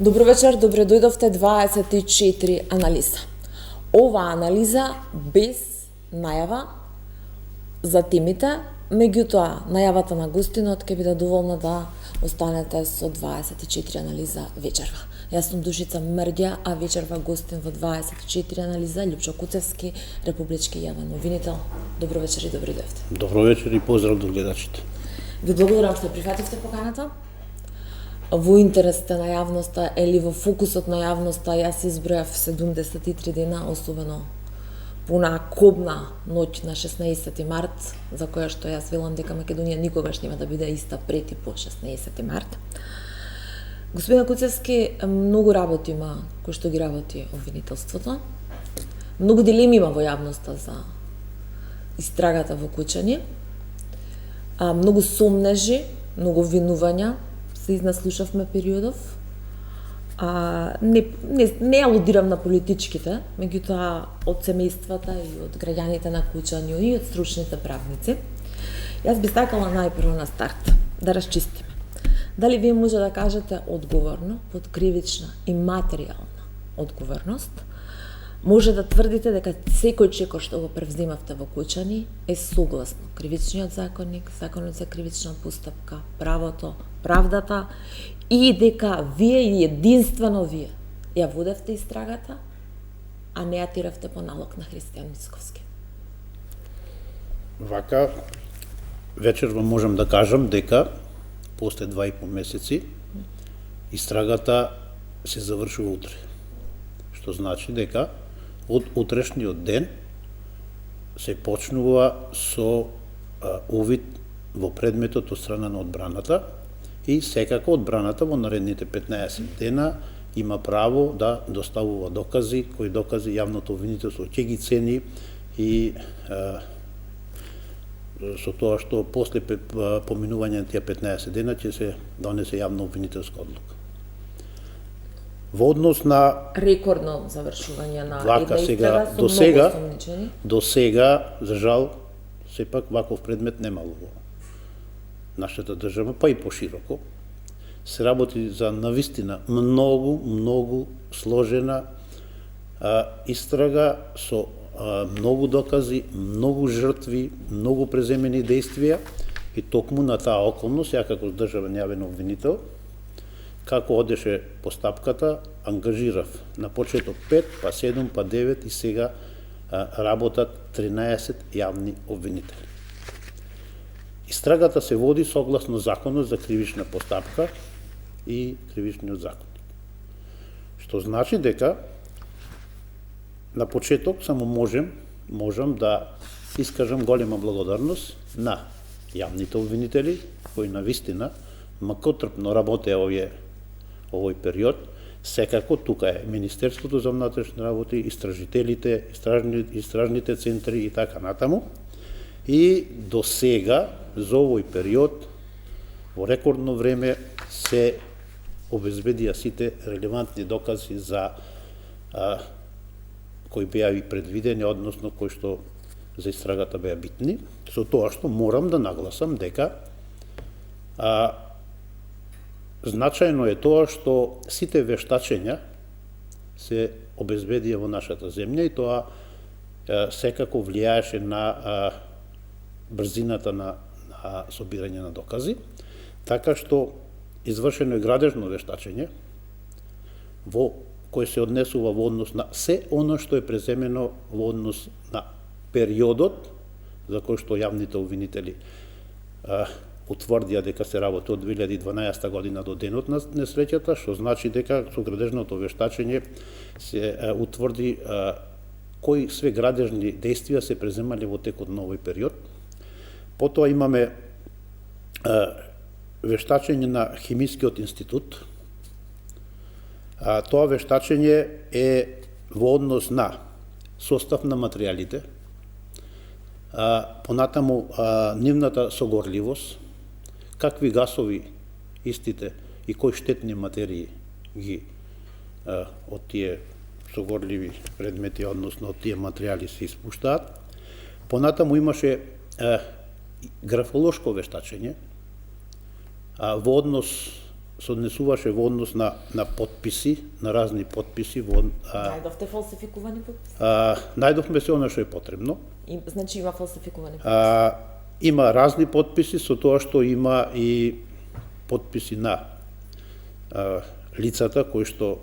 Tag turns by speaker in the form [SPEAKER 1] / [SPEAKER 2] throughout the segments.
[SPEAKER 1] Добро вечер, добре дојдовте 24 анализа. Ова анализа без најава за темите, меѓутоа најавата на гостинот ќе биде доволна да останете со 24 анализа вечерва. Јас сум Душица Мрѓа, а вечерва гостин во 24 анализа Лјупчо Куцевски, републички јавен обвинител. Добро вечер и добре дојдовте.
[SPEAKER 2] Добро вечер и поздрав до гледачите.
[SPEAKER 1] Ви благодарам што прифативте поканата. Во интересите на јавноста или во фокусот на јавноста јас избројав 73 дена, особено по онаа кобна ноќ на 16 март, за која што јас велам дека Македонија никогаш нема да биде иста пред и по 16 март. Господин Куцевски, многу работи има кои што ги работи обвинителството. Многу дилеми има во јавноста за истрагата во Кучани. Многу сомнежи, многу винувања се изнаслушавме периодов. Не алудирам на политичките, меѓутоа од семејствата и од граѓаните на Кучани и од стручните правници. Јас би сакала најпрво на старт да расчистиме. Дали вие може да кажете одговорно, под кривична и материјална одговорност, може да тврдите дека секој чекор што го превземавте во Кучани е согласно кривичниот законник, законот за кривична постапка, правото, правдата и дека вие и единствено вие ја водевте истрагата, а не ја тиравте по налог на Христијан Мицковски.
[SPEAKER 2] Вака, вечерва можам да кажам дека после 2,5 месеци истрагата се завршува утре. Што значи дека од утрешниот ден се почнува со увид во предметот од страна на одбраната и секако одбраната во наредните 15 дена има право да доставува докази, кои докази јавното обвинителство ќе ги цени и со тоа што после поминување на тие 15 дена ќе се донесе јавно обвинителска одлука. Во однос на
[SPEAKER 1] рекордно завршување на
[SPEAKER 2] вака сега до сега за жал сепак ваков предмет немало во нашата држава, па и пошироко. Се работи за навистина многу сложена истрага со многу докази, многу жртви, многу преземени действија и токму на таа околност, ја како државен јавен обвинител, како одеше постапката, ангажирав на почеток 5, па 7, па 9 и сега работат 13 јавни обвинители. Истрагата се води согласно законот за кривична постапка и кривичниот законник. Што значи дека на почеток само можам да искажам голема благодарност на јавните обвинители кои навистина макотрпно работеа овој период. Секако тука е Министерството за внатрешни работи, истражителите, истражните центри и така натаму. И до сега за овој период во рекордно време се обезбедија сите релевантни докази за кои беа и предвидени, односно кои што за истрагата беа битни, со тоа што морам да нагласам дека значајно е тоа што сите вештачења се обезбедија во нашата земја и тоа секако влијаеше на брзината на собирање на докази, така што извршено е градежно вештачење во кој се однесува во однос на се оно што е преземено во однос на периодот за кој што јавните обвинители утврдија дека се работи од 2012 година до денот на несреќата, што значи дека со градежното вештачење се утврди кои све градежни действија се преземале во текот на овој период. Потоа имаме вештачење на Химискиот институт. Тоа вештачење е во однос на состав на материјалите, понатаму нивната согорливост, какви гасови истите и кои штетни материи ги од тие согорливи предмети, односно од тие материјали се испуштаат. Понатаму имаше графолошко вештачење во однос се однесуваше во однос на подписи, на разни подписи во
[SPEAKER 1] Најдовте фалсификувани подписи?
[SPEAKER 2] најдовме се она што е потребно.
[SPEAKER 1] Значи има фалсификувани подписи?
[SPEAKER 2] Има разни подписи, со тоа што има и подписи на лицата кои што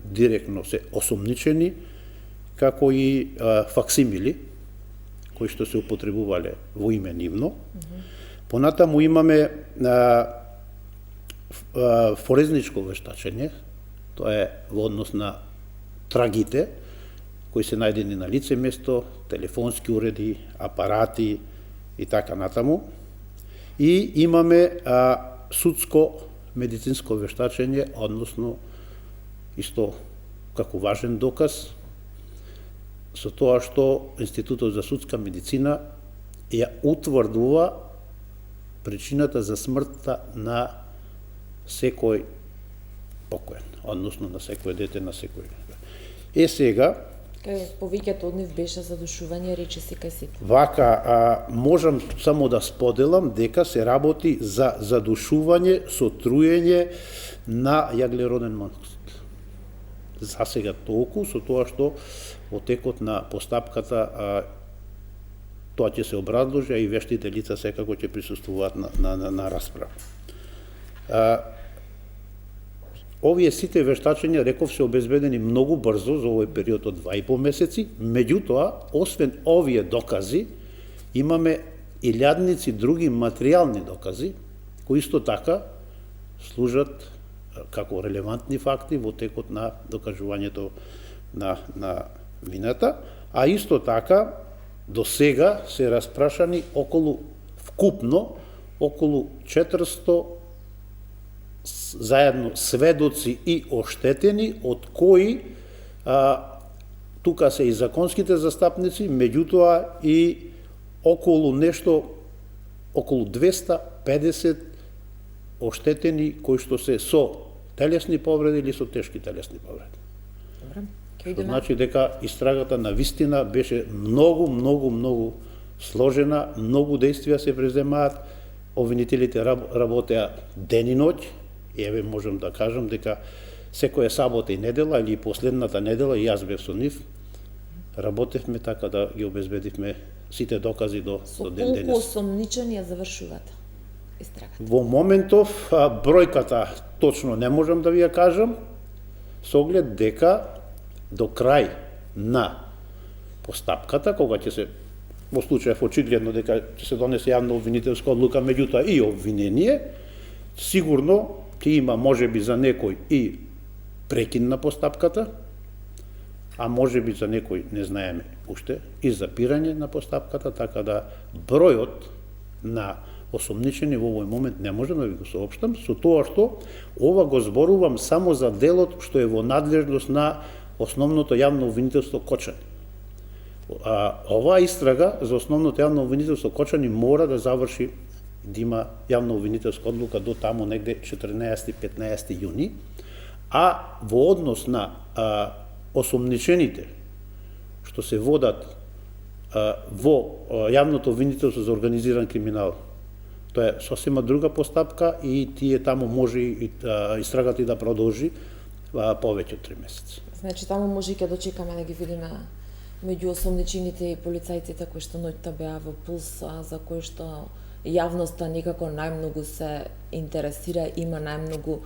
[SPEAKER 2] директно се осомничени, како и факсимили кои што се употребувале во име нивно. Понатаму имаме форезничко вештачење, тоа е во однос на трагите кои се најдени на лице место, телефонски уреди, апарати и така натаму. И имаме судско медицинско вештачење, односно исто како важен доказ, со тоа што Институтот за судска медицина ја утврдува причината за смртта на секој покоен, односно на секој дете, на секој. Сега,
[SPEAKER 1] повеќето од нив беше задушување, речиси кај сите.
[SPEAKER 2] Вака, можам само да споделам дека се работи за задушување со труење на јаглероден моноксид. За сега толку, со тоа што во текот на постапката тоа ќе се образложи, а и вештите лица секако ќе присуствуваат на расправа. Овие сите вештачења, реков, се обезбедени многу брзо за овој период од 2,5 месеци, меѓутоа, освен овие докази, имаме илјадници други материјални докази, кои исто така служат како релевантни факти во текот на докажувањето на вината, а исто така до сега се распрашани вкупно околу 400 заедно сведоци и оштетени, од кои тука се и законските застапници, меѓутоа и околу 250 оштетени кои што се со телесни повреди или со тешки телесни повреди.
[SPEAKER 1] Добре.
[SPEAKER 2] Значи дека истрагата на вистина беше многу сложена, многу дејствија се преземаат, обвинителите работеа ден и ноќ, и еве можам да кажам дека секоја сабота и недела или последната недела, и јас бев со нив, работевме така да ги обезбедивме сите докази до ден денес.
[SPEAKER 1] Со колку осомничени ја завршувате истрагата?
[SPEAKER 2] Во моментов бројката точно не можам да ви ја кажам, со оглед дека до крај на постапката, кога ќе се, во случајов очигледно дека ќе се донесе јавна обвинителска одлука, меѓутоа и обвинение, сигурно ќе има можеби за некој и прекин на постапката, а можеби за некој не знаеме уште и запирање на постапката, така да бројот на осомничени во овој момент не можам да ви го соопштам, со тоа што ова го зборувам само за делот што е во надлежност на основното јавно обвинителство Кочани. Оваа истрага за основното јавно обвинителство Кочани мора да заврши, да има јавна обвинителска одлука до таму негде 14-15 јуни, а во однос на осомничените што се водат во јавното обвинителство за организиран криминал, тоа е сосема друга постапка и тие таму може и истрагата и да продолжи повеќе од 3 месеци.
[SPEAKER 1] Значи таму може и ќе дочекаме да ги видиме меѓу осомничените и полицајците кои што ноќта беа во пулс, за кои што јавноста некако најмногу се интересира, има најмногу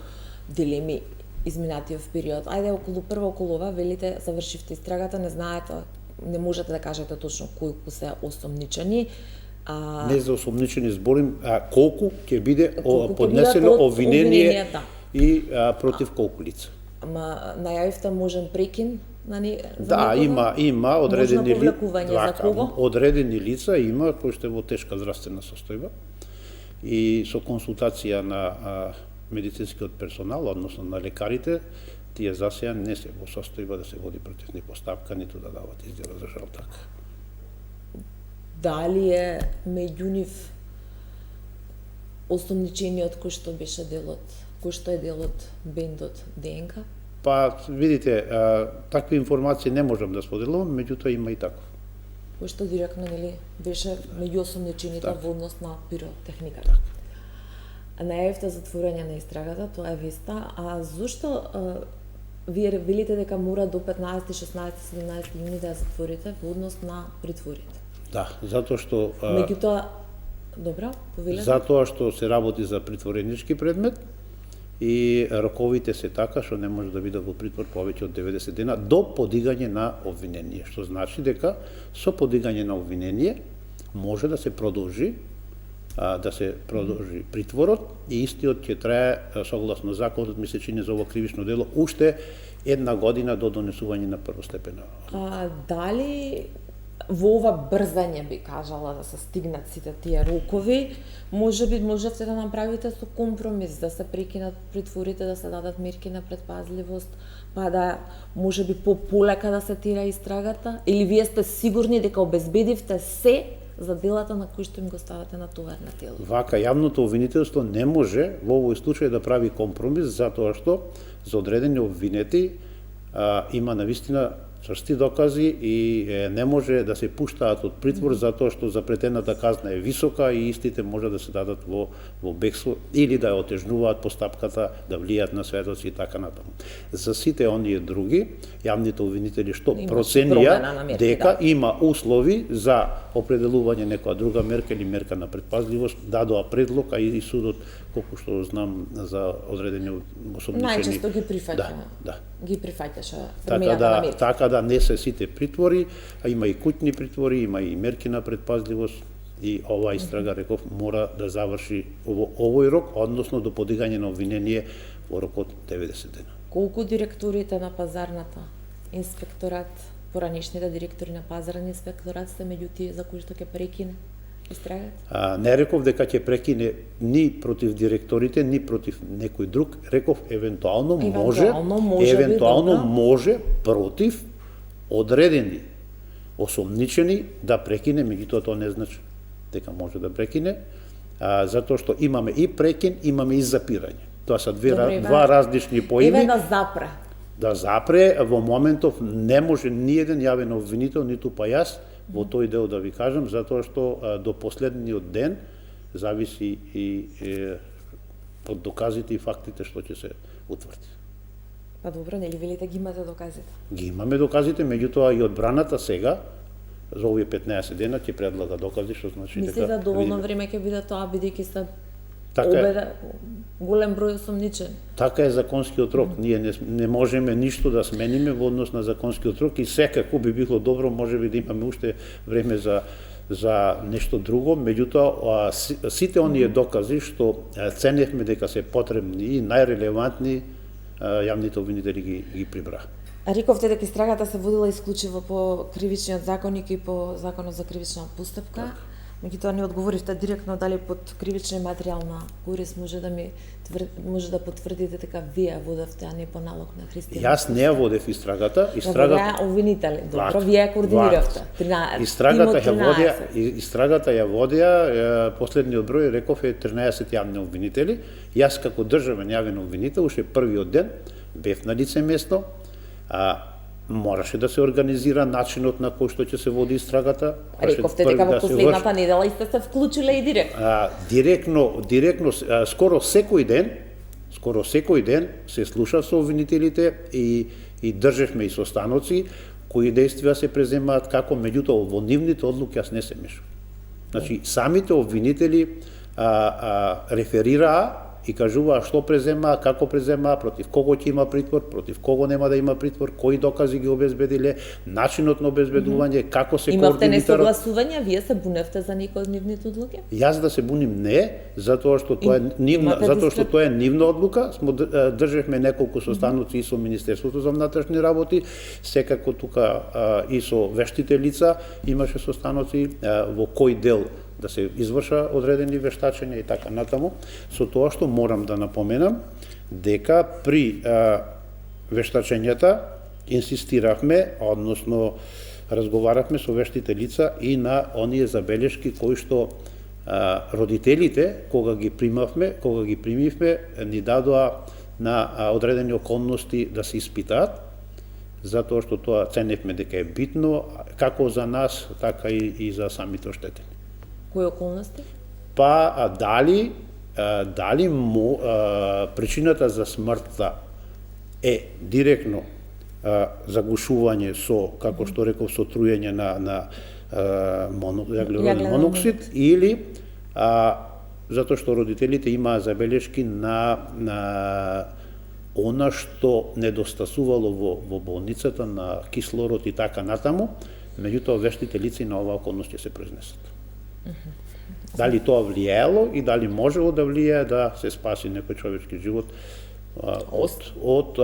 [SPEAKER 1] дилеми изминатиот период. Ајде околу ова, велите, завршивте истрагата, не знаете, не можете да кажете точно колку се осомничени.
[SPEAKER 2] Не за осомничени зборим, колку ќе биде поднесено обвинение и против колку лица.
[SPEAKER 1] Ама најавивте можен прекин за
[SPEAKER 2] да, има одредени
[SPEAKER 1] одредени
[SPEAKER 2] лица има кои што е во тешка здравствена состојба и со консултација на медицинскиот персонал, односно на лекарите, тие за сега не се во состојба да се води против нив постапка, ниту да дават изјава, за жал така.
[SPEAKER 1] Дали е меѓу нив осомничениот кој што беше делот, кој што е делот бендот ДНК?
[SPEAKER 2] Па, видите, такви информации не можам да споделувам, меѓутоа има и таков.
[SPEAKER 1] Кој што директно, нели, беше меѓу осомничените во однос на пиротехниката. најавивте затворање на истрагата, тоа е виста, а зошто вие велите дека мора до 15, 16, 17 јуни да ја затворите во однос на притворите?
[SPEAKER 2] Да, затоа што
[SPEAKER 1] Меѓутоа, добро, повелете?
[SPEAKER 2] затоа што се работи за притворенички предмет и роковите се така што не може да биде во притвор повеќе од 90 дена до подигање на обвинение, што значи дека со подигање на обвинение може да се продолжи притворот и истиот ќе трае согласно законот, ми се чини за ово кривично дело уште 1 година до донесување на првостепена.
[SPEAKER 1] Дали во ова брзање би кажала да се стигнат сите тие рокови, можевте да направите со компромис, да се прекинат притворите, да се дадат мерки на предпазливост, па да можеби полека да се тира истрагата, или вие сте сигурни дека обезбедивте се за делата на кои што им го ставате на товар на тело?
[SPEAKER 2] Вака јавното обвинителство не може во овој случај да прави компромис затоа што за одредени обвинети има навистина чврсти докази и не може да се пуштаат од притвор затоа што запретената казна е висока и истите може да се дадат во бегство или да ја отежнуваат постапката, да влијат на сведоци и така натаму. За сите оние други, јавните обвинители што проценија дека има услови за определување некоја друга мерка или мерка на предпазливост, дадоа предлог, а и судот, колку што знам, за одредени осомничени.
[SPEAKER 1] Најчесто ги прифаќа.
[SPEAKER 2] Да.
[SPEAKER 1] Ги прифаќаше премината на мерки.
[SPEAKER 2] Така да не се сите притвори, а има и куќни притвори, има и мерки на предпазливост и оваа истрага, реков, мора да заврши во овој рок, односно до подигање на обвинение во рок од 90 дена.
[SPEAKER 1] Колку директорите на пазарната инспекторат, поранишните директори на пазарен инспекторат сте меѓу тие за кои што ќе прекине истрагата?
[SPEAKER 2] Не реков дека ќе прекине ни против директорите, ни против некој друг, реков евентуално може против одредени осомничени да прекине, меѓутоа тоа не значи дека може да прекине, затоа што имаме и прекин, имаме и запирање. Тоа се два различни поими.
[SPEAKER 1] Да запре.
[SPEAKER 2] Да запре, во моментов не може ни еден јавен обвинител, ниту па јас, во тој дел да ви кажам, затоа што до последниот ден зависи и од доказите и фактите што ќе се утврди.
[SPEAKER 1] Па добро, нели велите ги имате доказите? Ги
[SPEAKER 2] имаме доказите, меѓутоа и одбраната сега за овие 15 дена ќе предлага докази, што значи дека...
[SPEAKER 1] Мислите доволно време ќе биде тоа, бидејќи сте
[SPEAKER 2] така
[SPEAKER 1] голем број осомничени?
[SPEAKER 2] Така е законскиот рок. Ние не можеме ништо да смениме во однос на законскиот рок и секако би било добро, можеби да имаме уште време за нешто друго, меѓутоа сите оние докази што ценевме дека се потребни и најрелевантни, јавните обвинители ги прибра.
[SPEAKER 1] Рековте дека истрагата се водила исклучиво по кривичниот законник и по законот за кривична постапка. Меѓутоа не одговоривте директно дали под кривична и материјална корист може да потврдите дека вие водевте, а не по налог на Христијан.
[SPEAKER 2] Јас не ја водев истрагата.
[SPEAKER 1] Вие обвинители, добро, вие ја координиравте.
[SPEAKER 2] Истрагата ја водеа, последниот број реков е 13 јавни обвинители. Јас како државен јавен обвинител уште првиот ден бев на лице место. Мораше да се организира начинот на кој што ќе се води истрагата.
[SPEAKER 1] Рековте дека во последната недела и сте се вклучиле и директно.
[SPEAKER 2] Директно, скоро секој ден се слуша со обвинителите и држевме и состаноци кои действија се преземаат како, меѓутоа во нивните одлуки јас не се мешав. Значи, самите обвинители реферираа и кажуваа што преземаа, како преземаа, против кого ќе има притвор, против кого нема да има притвор, кои докази ги обезбедиле, начинот на обезбедување, како се координират.
[SPEAKER 1] Имавте несогласувања, вие се буневте за некои од нивните одлуки?
[SPEAKER 2] Јас да се буним не, затоа што тоа е нивна одлука. Држевме неколку состаноци и со Министерството за внатрешни работи, секако тука и со вештите лица имаше состаноци во кој дел да се изврша одредени вештачења и така натаму, со тоа што морам да напоменам дека при вештачењата инсистиравме, односно разговаравме со вештите лица и на оние забелешки кои што родителите кога ги примивме ни дадоа на одредени околности да се испитаат, затоа што тоа ценевме дека е битно како за нас, така и за самите оштетени.
[SPEAKER 1] Кои околности?
[SPEAKER 2] Па дали дали причината за смртта е директно заглушување со, како што реков, со труење на јаглероден моноксид, или затоа што родителите имаа забелешки на она што недостасувало во болницата на кислород и така натаму, меѓутоа вештите лица на оваа околност ќе се произнесат. Дали тоа влијаело и дали можело да влијае да се спаси некој човечки живот од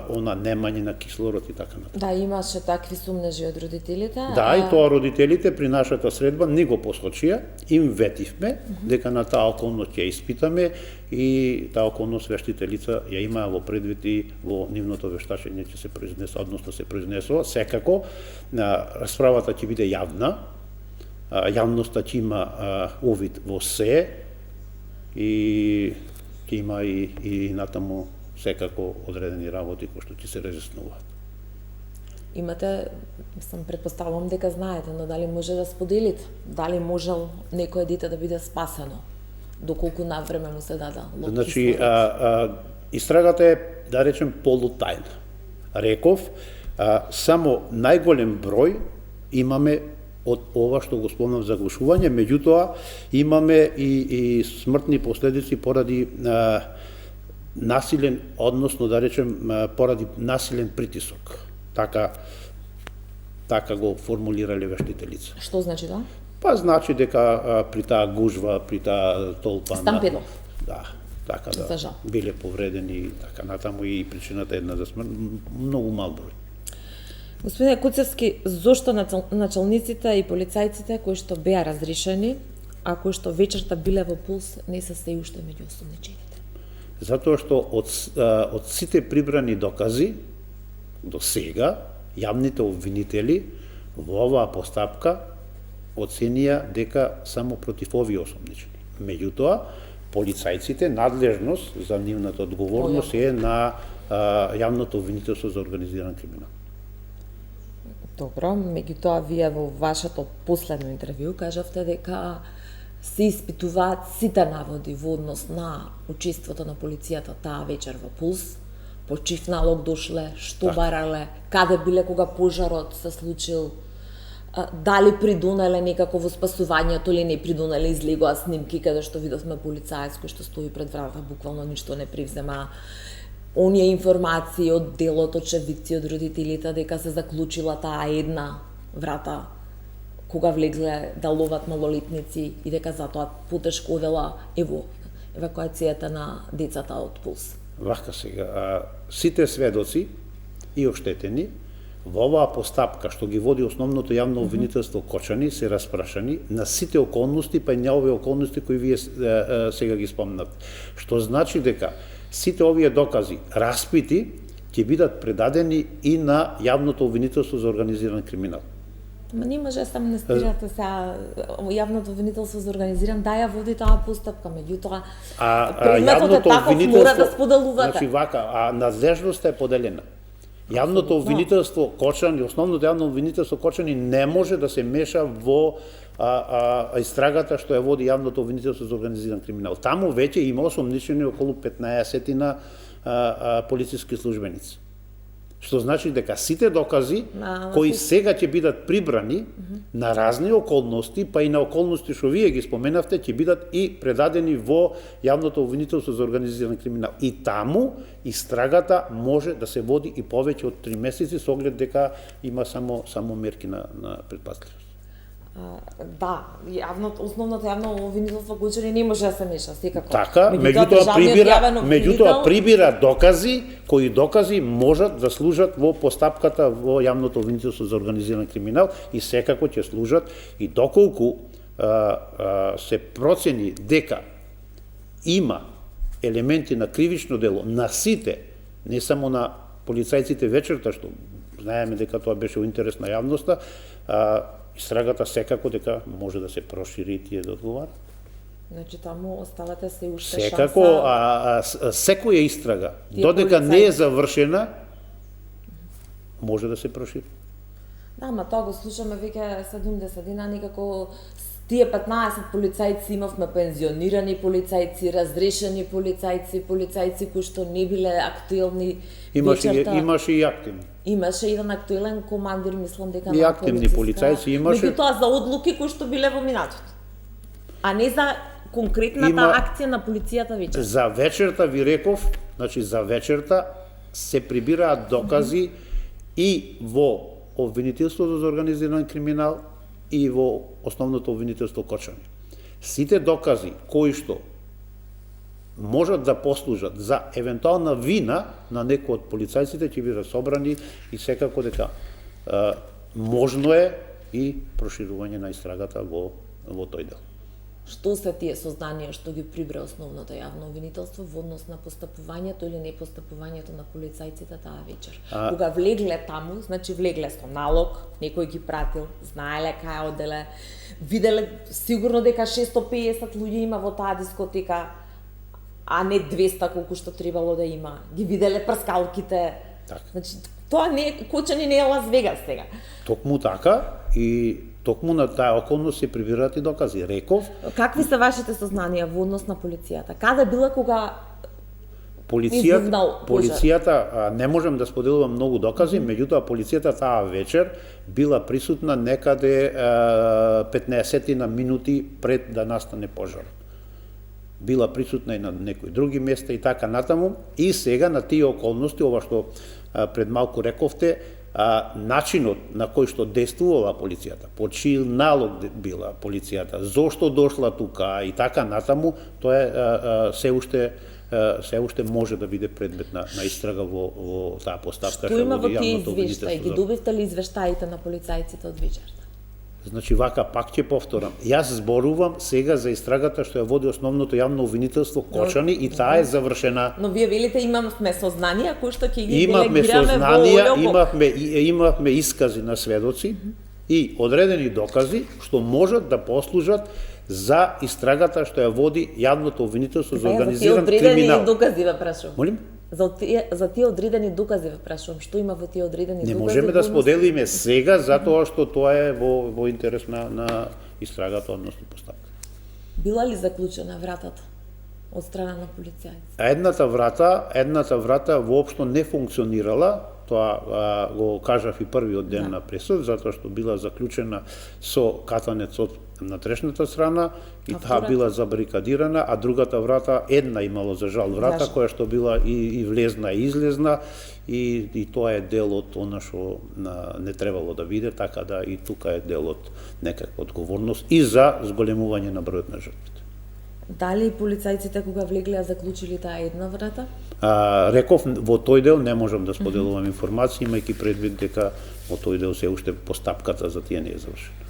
[SPEAKER 2] она немање на кислород и така натаму.
[SPEAKER 1] Да, имаше такви сумнежи од родителите.
[SPEAKER 2] Да, и тоа родителите при нашата средба не го посочија, им ветивме дека на таа околност ја испитаме и таа околност вештите лица ја имаа во предвид и во нивното вештачење ќе се произнесе, односно се произнесува. Секако, расправата ќе биде јавна, јавноста ќе има увид во се и ќе има и натаму секако одредени работи кои што ќе се разјаснуваат.
[SPEAKER 1] Имате, предпоставувам дека знаете, но дали може да споделите? Дали можел некое дете да биде спасено? Доколку навреме му се дада лопки?
[SPEAKER 2] Значи, истрагата е, да речем, полутајна. Реков, само најголем број имаме од ова што го спомнав заглушување, меѓутоа имаме и смртни последици поради насилен, односно да речем поради насилен притисок. Така го формулирале вештите лица.
[SPEAKER 1] Што значи тоа?
[SPEAKER 2] Па значи дека при таа гужва, при таа толпа
[SPEAKER 1] Стампедо.
[SPEAKER 2] Да, така да биле повредени и така натаму, и причината една за смрт многу мал број.
[SPEAKER 1] Господине Куцевски, зошто началниците и полицајците кои што беа разрешени, а кои што вечерта биле во Пулс, не се се уште меѓу осомничените?
[SPEAKER 2] Затоа што од сите прибрани докази до сега, јавните обвинители во оваа постапка оценија дека само против овие осомничени. Меѓутоа, полицајците надлежност за нивната одговорност е на јавното обвинителство за организиран криминал.
[SPEAKER 1] Добро, меѓутоа вие во вашето последно интервју кажавте дека се испитуваат сите наводи во однос на учеството на полицијата таа вечер во Пулс, по чив налог дошле, што барале, каде биле кога пожарот се случил, дали придонеле некако во спасувањето или не придонеле, излегоа снимки каде што видовме полицаец кој што стои пред врата, буквално ништо не привзема. Оние информации од делот, очевидци од родителите дека се заклучила таа една врата кога влегле да ловат малолетници и дека затоа потешко одела евакуацијата на децата од Пулс.
[SPEAKER 2] Вака сега, сите сведоци и оштетени во оваа постапка што ги води основното јавно обвинителство Кочани се распрашани на сите околности, па и на овие околности кои вие сега ги спомнавте. Што значи дека сите овие докази, распити, ќе бидат предадени и на јавното обвинителство за организиран криминал.
[SPEAKER 1] Ма не може да амнестирате сега јавното обвинителство за организиран, да ја води таа постапка, меѓутоа предметот е таков, мора да споделувате.
[SPEAKER 2] Значи вака, надлежноста е поделена. Јавното обвинителство Кочани, основното јавно обвинителство Кочани не може да се меша во истрагата што ја води јавното обвинителство за организиран криминал. Таму веќе има осомничени околу 15 полициски службеници. Што значи дека сите докази кои сега ќе бидат прибрани на разни околности, па и на околности што вие ги споменавте, ќе бидат и предадени во јавното обвинителство за организиран криминал. И таму истрагата може да се води и повеќе од 3 месеци со оглед дека има само мерки на предпазливост.
[SPEAKER 1] Да, основното јавно обвинителство Кочани не може да се меша секако.
[SPEAKER 2] Така, меѓутоа прибира докази, кои докази можат да служат во постапката во јавното обвинителство за организиран криминал и секако ќе служат и доколку се процени дека има елементи на кривично дело на сите, не само на полицајците вечерта, што знаеме дека тоа беше во интерес на јавноста, истрагата секако дека може да се прошири и тие да одговарат.
[SPEAKER 1] Значи таму оставате се уште
[SPEAKER 2] секако, шанса. Секоја истрага, додека не е завршена, може да се прошири.
[SPEAKER 1] Да, ма тоа го слушаме веќе 70 дена, некако тие 15 полицајци имавме пензионирани полицајци, разрешени полицајци кои што не биле актуелни вечерта.
[SPEAKER 2] Имаше и активни.
[SPEAKER 1] Имаше еден актуелен командир, мислам дека
[SPEAKER 2] И активни полицајци имаше.
[SPEAKER 1] Меѓутоа за одлуки кои што биле во минатото. А не за конкретната акција на полицијата вечер.
[SPEAKER 2] За вечерта ви реков, значи за вечерта се прибираат докази и во обвинителството за организиран криминал и во основното обвинителство кочани. Сите докази кои што можат да послужат за евентуална вина на некој од полицајците ќе бидат собрани и секако дека можно е и проширување на истрагата во тој дел.
[SPEAKER 1] Што се тие сознанија што ги прибра основното јавно обвинителство во однос на постапувањето или непостапувањето на полицајците таа вечер? Кога влегле таму, значи влегле со налог, некој ги пратил, знаеле кај оделе, виделе сигурно дека 650 луѓе има во таа дискотека, а не 200 колку што требало да има. Ги виделе прскалките.
[SPEAKER 2] Так.
[SPEAKER 1] Значи, тоа не е Кочани, не е Лас Вегас сега.
[SPEAKER 2] Токму така и токму на таа околност се прибираат и докази. Реков,
[SPEAKER 1] какви се вашите сознанија во однос на полицијата? Каде била кога
[SPEAKER 2] полицијата не можем да споделувам многу докази, меѓутоа полицијата таа вечер била присутна некаде 15 на минути пред да настане пожар. Била присутна и на некои други места и така натаму. И сега на тие околности, ова што пред малку рековте, начинот на кој што действувала полицијата, по чиј налог била полицијата, зошто дошла тука и така натаму, тоа е се уште може да биде предмет на истрага во таа постапка.
[SPEAKER 1] Што има во тие извештаи? Ги добивте ли извештаите на полицајците од вечерта?
[SPEAKER 2] Значи вака пак ќе повторам. Јас зборувам сега за истрагата што ја води основното јавно обвинителство Кочани и таа е завршена.
[SPEAKER 1] Но вие велите имавме сознанија кои што ќе ги
[SPEAKER 2] имавме
[SPEAKER 1] делегираме
[SPEAKER 2] сознанија, имавме искази на сведоци и одредени докази што можат да послужат за истрагата што ја води јавното обвинителство за организиран криминал.
[SPEAKER 1] За одредени докази ве прашувам.
[SPEAKER 2] Молим?
[SPEAKER 1] За тие одредени докази ве прашувам, што има во тие одредени докази?
[SPEAKER 2] Не можеме да споделиме сега затоа што тоа е во интерес на истрагата, односно постапка.
[SPEAKER 1] Била ли заклучена вратата од страна на полицајци?
[SPEAKER 2] Едната врата воопшто не функционирала, тоа го кажав и првиот ден на пресуд, затоа што била заклучена со катанец од натрешната страна и таа била забарикадирана, а другата врата, една имало за жал врата, која што била и влезна и излезна, и тоа е дел од она што не требало да биде, така да и тука е дел од некаква одговорност и за зголемување на бројот на жртвите.
[SPEAKER 1] Дали полицајците кога влегле заклучили таа една врата?
[SPEAKER 2] Реков, во тој дел не можам да споделувам информации, имајќи предвид дека во тој дел се уште постапката за тие не е завршена.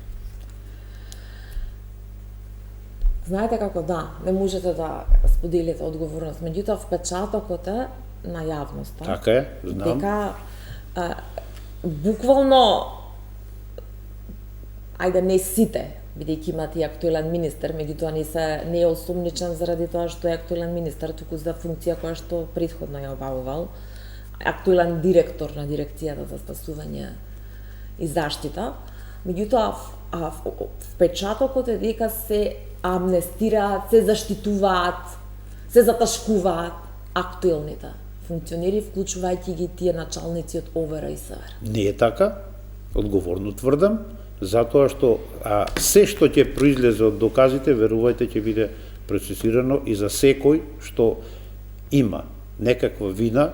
[SPEAKER 1] Знаете како не можете да споделите одговорност, меѓутоа впечатокот е на јавноста.
[SPEAKER 2] Така е, знам.
[SPEAKER 1] Дека буквално, ајде не сите, бидејќи имате и актуелен министер, меѓутоа не е осумничен заради тоа што е актуелен министер, туку за функција која што претходно ја обавувал, актуелен директор на дирекцијата за спасување и заштита. Меѓутоа впечатокот е дека се амнестираат, се заштитуваат, се заташкуваат актуелните функционери, вклучувајќи ги тие началници од ОВР и СВР.
[SPEAKER 2] Не е така, одговорно тврдам, затоа што се што ќе произлезе од доказите, верувајте, ќе биде процесирано и за секој што има некаква вина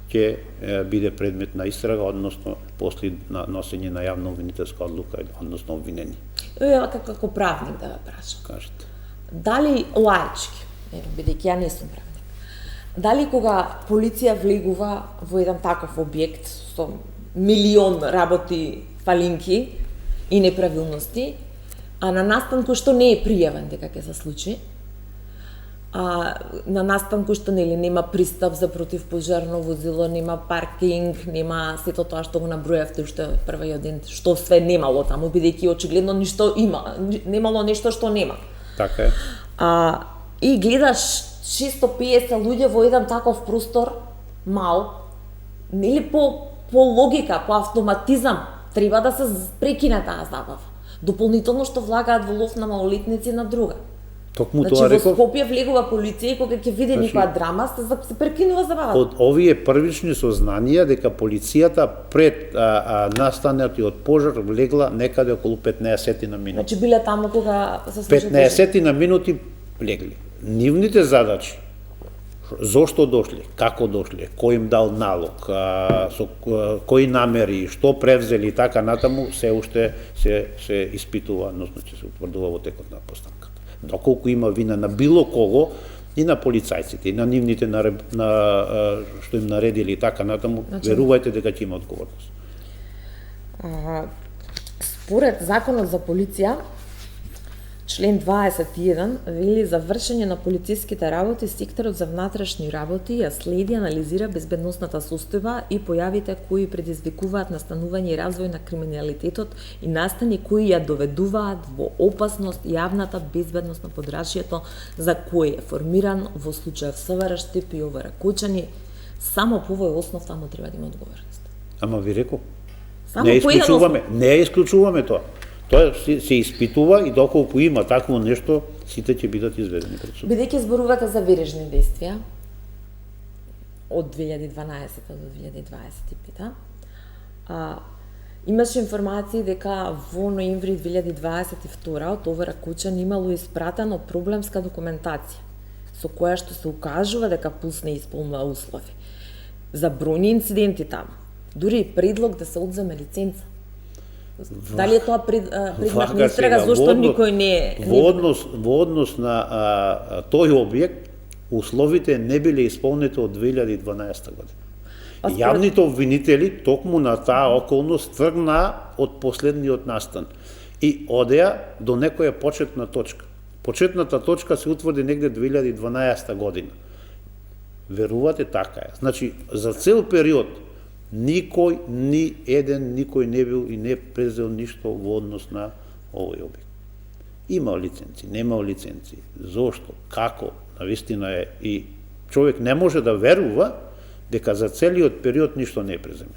[SPEAKER 2] ќе биде предмет на истрага, односно после носење на јавно обвинителска одлука, односно обвинени.
[SPEAKER 1] Како правник да ве прашам.
[SPEAKER 2] Кажете.
[SPEAKER 1] Дали лаички, бидејќи ја не сум правник, дали кога полиција влегува во еден таков објект со милион работи, фалинки и неправилности, а на настан кој што не е пријавен дека ќе се случи, на настан кој што нема пристап за противпожарно возило, нема паркинг, нема сето тоа што го набројавте уште првиот ден, што све немало таму, бидејќи очигледно ништо немало нешто што нема.
[SPEAKER 2] Така е.
[SPEAKER 1] И гледаш 650 луѓе во еден таков простор, мал, нели по логика, по автоматизам, треба да се прекине таа забава. дополнително што влагаат во лов на малолетници на друга.
[SPEAKER 2] Токму
[SPEAKER 1] Значи
[SPEAKER 2] тоа
[SPEAKER 1] во
[SPEAKER 2] реков.
[SPEAKER 1] Скопје влегува полиција и кога ќе види
[SPEAKER 2] Значи,
[SPEAKER 1] некоја драма, се прекинува забавата.
[SPEAKER 2] Од овие првични сознанија дека полицијата пред настанатиот пожар влегла некаде околу 15 на минути.
[SPEAKER 1] Значи биле таму кога се случи
[SPEAKER 2] 15 на минути влегли. Нивните задачи, зошто дошли, како дошли, кој им дал налог, со кои намери, што превзели и така натаму, се уште се испитува, односно ќе се утврдува во текот на постапката. Доколку има вина на било кого, и на полицајците, и на нивните што им наредили и така натаму, верувајте дека ќе има одговорност.
[SPEAKER 1] Според Законот за полиција, член 21 вели за вршење на полициските работи, секторот за внатрешни работи ја следи, анализира безбедносната состојба и појавите кои предизвикуваат настанување и развој на криминалитетот и настани кои ја доведуваат во опасност јавната безбедност на подрачјето за кој е формиран во случај СВР, Штип и ОВР Кочани. Само по овој основ таму треба да има одговорност.
[SPEAKER 2] Ама ви реков,
[SPEAKER 1] Само
[SPEAKER 2] не
[SPEAKER 1] по еден
[SPEAKER 2] исклучуваме, не исклучуваме тоа. Тоа се испитува и доколку има такво нешто, сите ќе бидат изведени пред суд.
[SPEAKER 1] Бидејќи зборувате за верижни действија од 2012 до 2025, имаше информации дека во ноември 2022 од ОВР Кочани имало испратено проблемска документација со која што се укажува дека ПУЛС не исполнува услови за бројни инциденти таму. Дури и предлог да се одземе лиценца. Дали е тоа предмет на истрага, зошто никој не...
[SPEAKER 2] Во однос на тој објект, условите не биле исполнети од 2012 година. Јавните обвинители токму на таа околност тргнаа од последниот настан и одеа до некоја почетна точка. Почетната точка се утврди негде 2012 година. Верувате, така е. Значи, за цел период никој не бил и не презел ништо во однос на овој објект. Имал лиценци, немал лиценци, зошто, како, навистина е, и човек не може да верува дека за целиот период ништо не е преземено.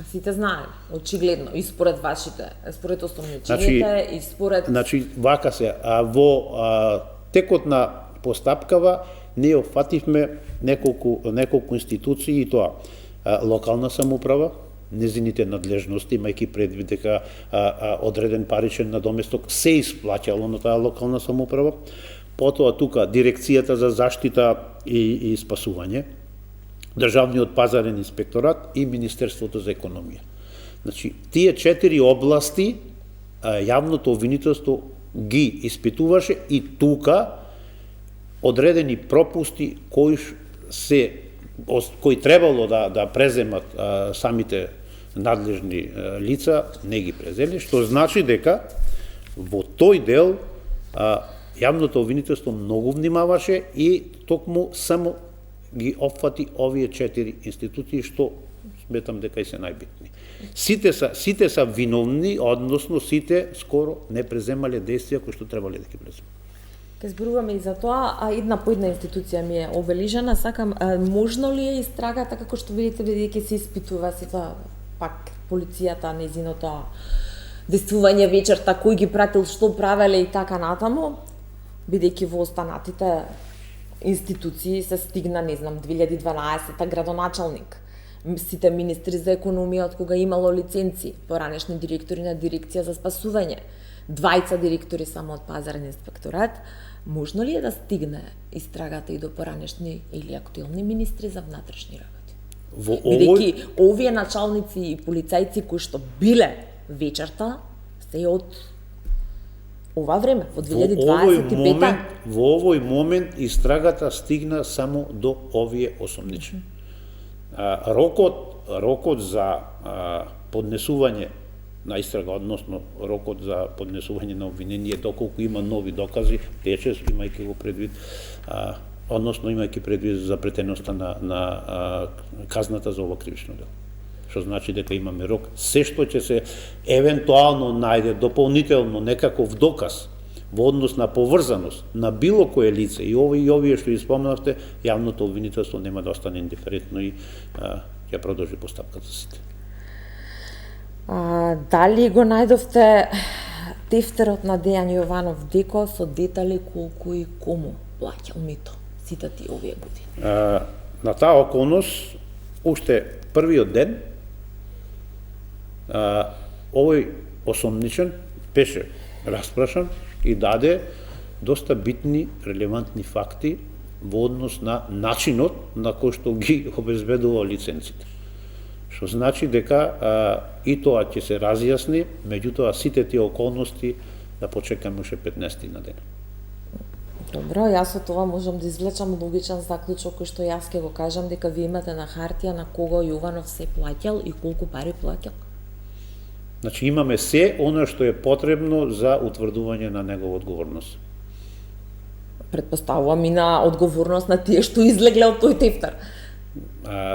[SPEAKER 1] А сите знаеле, очигледно, и според вашите, според осумничените, и според...
[SPEAKER 2] Значи, вака се, во текот на постапкава ние опфативме неколку институции и тоа локална самоуправа, незините надлежности, имајќи предвид дека одреден паричен надоместок се исплаќало на таа локална самоуправа, потоа тука дирекцијата за заштита и спасување, Државниот пазарен инспекторат и Министерството за економија. Значи, тие 4 области јавното обвинителство ги испитуваше и тука одредени пропусти кои требало да преземат самите надлежни лица, не ги презели, што значи дека во тој дел јавното обвинителство многу внимаваше и токму само ги опфати овие 4 институции што сметам дека и се најбитни. Сите са виновни, односно сите скоро не преземале действија кои што требале да ги преземат.
[SPEAKER 1] Ке зборуваме и за тоа, а една по една институција ми е обелижана, сакам, можно ли е истрагата, како што видите, бидејќи се испитува сето, пак полицијата, незиното действување вечерта, кој ги пратил, што правеле и така натаму, бидејќи во останатите институции се стигна, не знам, 2012-та градоначалник, сите министри за економија од кога имало лиценци, поранешни директори на дирекција за спасување, 2 директори само од пазарен инспекторат. Можно ли е да стигне истрагата и до поранешни или актуелни министри за внатрешни работи? Бидејќи овие началници и полицајци кои што биле вечерта се од ова време, во 2025.
[SPEAKER 2] Во овој момент истрагата стигна само до овие осомничени. Рокот за поднесување на истрага, односно рокот за поднесување на обвинение, доколку има нови докази, тече, имајќи го предвид, односно имајќи предвид запретеноста на казната за ова кривично дело. Што значи дека имаме рок, се што ќе се евентуално најде дополнително некаков доказ во однос на поврзаност на било кое лице, и овие што ги спомнавте, јавното обвинителство нема да остане индиферентно и ќе продолжи постапката за сите.
[SPEAKER 1] Дали го најдовте тефтерот на Дејан Јованов Деко со детали колку и кому плаќал мито сите тие овие години.
[SPEAKER 2] На таа околност, уште првиот ден, овој осомничен беше распрашан и даде доста битни, релевантни факти во однос на начинот на кој што ги обезбедува лиценците. Што значи дека и тоа ќе се разјасни, меѓутоа сите тие околности да почекаме уште 15 на ден.
[SPEAKER 1] Добро, јас од това можам да извлечам логичен заклучок кој што јас ќе го кажам дека ви имате на хартија на кого Јованов се плаќал и колку пари плаќал.
[SPEAKER 2] Значи имаме се оно што е потребно за утврдување на негова одговорност.
[SPEAKER 1] Предпоставувам и на одговорност на тие што излегле од тој тефтер.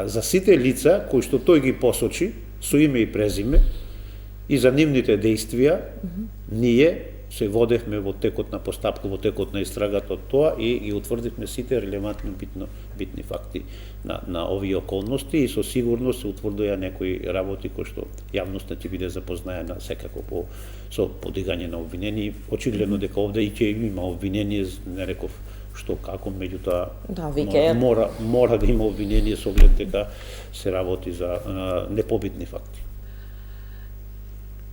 [SPEAKER 2] За сите лица кои што тој ги посочи со име и презиме и за нивните действија, ние се водевме во текот на постапка, во текот на истрагата од тоа и ги утврдивме сите релевантни битни факти на овие околности и со сигурност се утврдија некои работи кои што јавноста ќе биде запознаена секако со подигање на обвинение. Очигледно дека овде и ќе има обвинение, не реков што како, меѓутоа мора да има обвинение со оглед дека се работи за непобитни факти.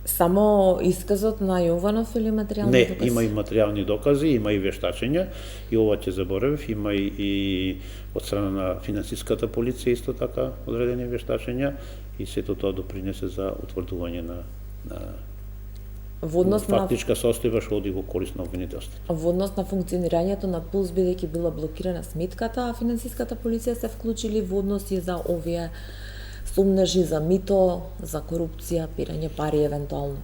[SPEAKER 1] Само исказот на Јованов или материјални докази?
[SPEAKER 2] Не, има и материјални докази, има и вештачења, и ова ќе заборавив, има и од страна на финансиската полиција исто така одредени вештачења и сето тоа допринесе за утврдување на фактичка состојба што оди во корис на обвинителството.
[SPEAKER 1] Во однос на функционирањето на Пулс, бидејќи била блокирана сметката, а финансиската полиција се вклучили во односи за овие сумнежи за мито, за корупција, пирање пари евентуално.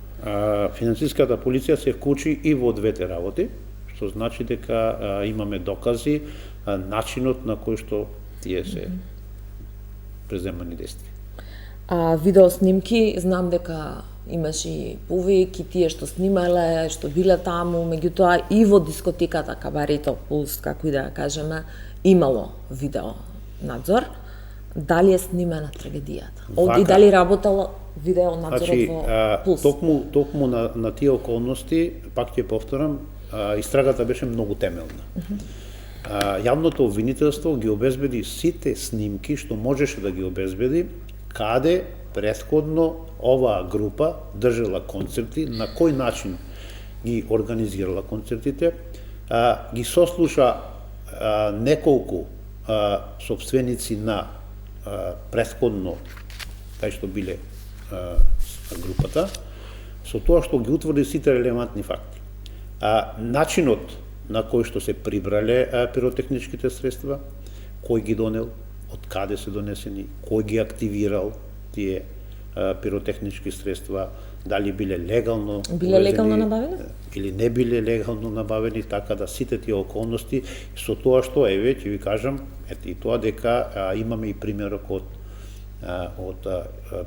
[SPEAKER 2] Финансиската полиција се вклучи и во двете работи, што значи дека имаме докази начинот на кој што тие се преземани действија.
[SPEAKER 1] Видео снимки, знам дека имаше и повеќе тие што снимале, што биле таму, меѓутоа и во дискотеката Кабарето Пулс, како и да кажеме, имало видео надзор. Дали е снимена трагедијата? И дали работало видео надзорот во Пулс?
[SPEAKER 2] Токму на тие околности, пак ќе повторам, истрагата беше многу темелна. Јавното обвинителство ги обезбеди сите снимки што можеше да ги обезбеди, каде претходно оваа група држала концерти, на кој начин ги организирала концертите, ги сослуша неколку сопственици на претходно кај што биле групата, со тоа што ги утврди сите релевантни факти. Начинот на кој што се прибрале пиротехничките средства, кој ги донел, од каде се донесени, кој ги активирал тие пиротехнички средства, дали биле легално
[SPEAKER 1] набавени
[SPEAKER 2] или не биле легално набавени, така да сите тие околности со тоа што ќе ви кажам, и тоа дека имаме и примерок од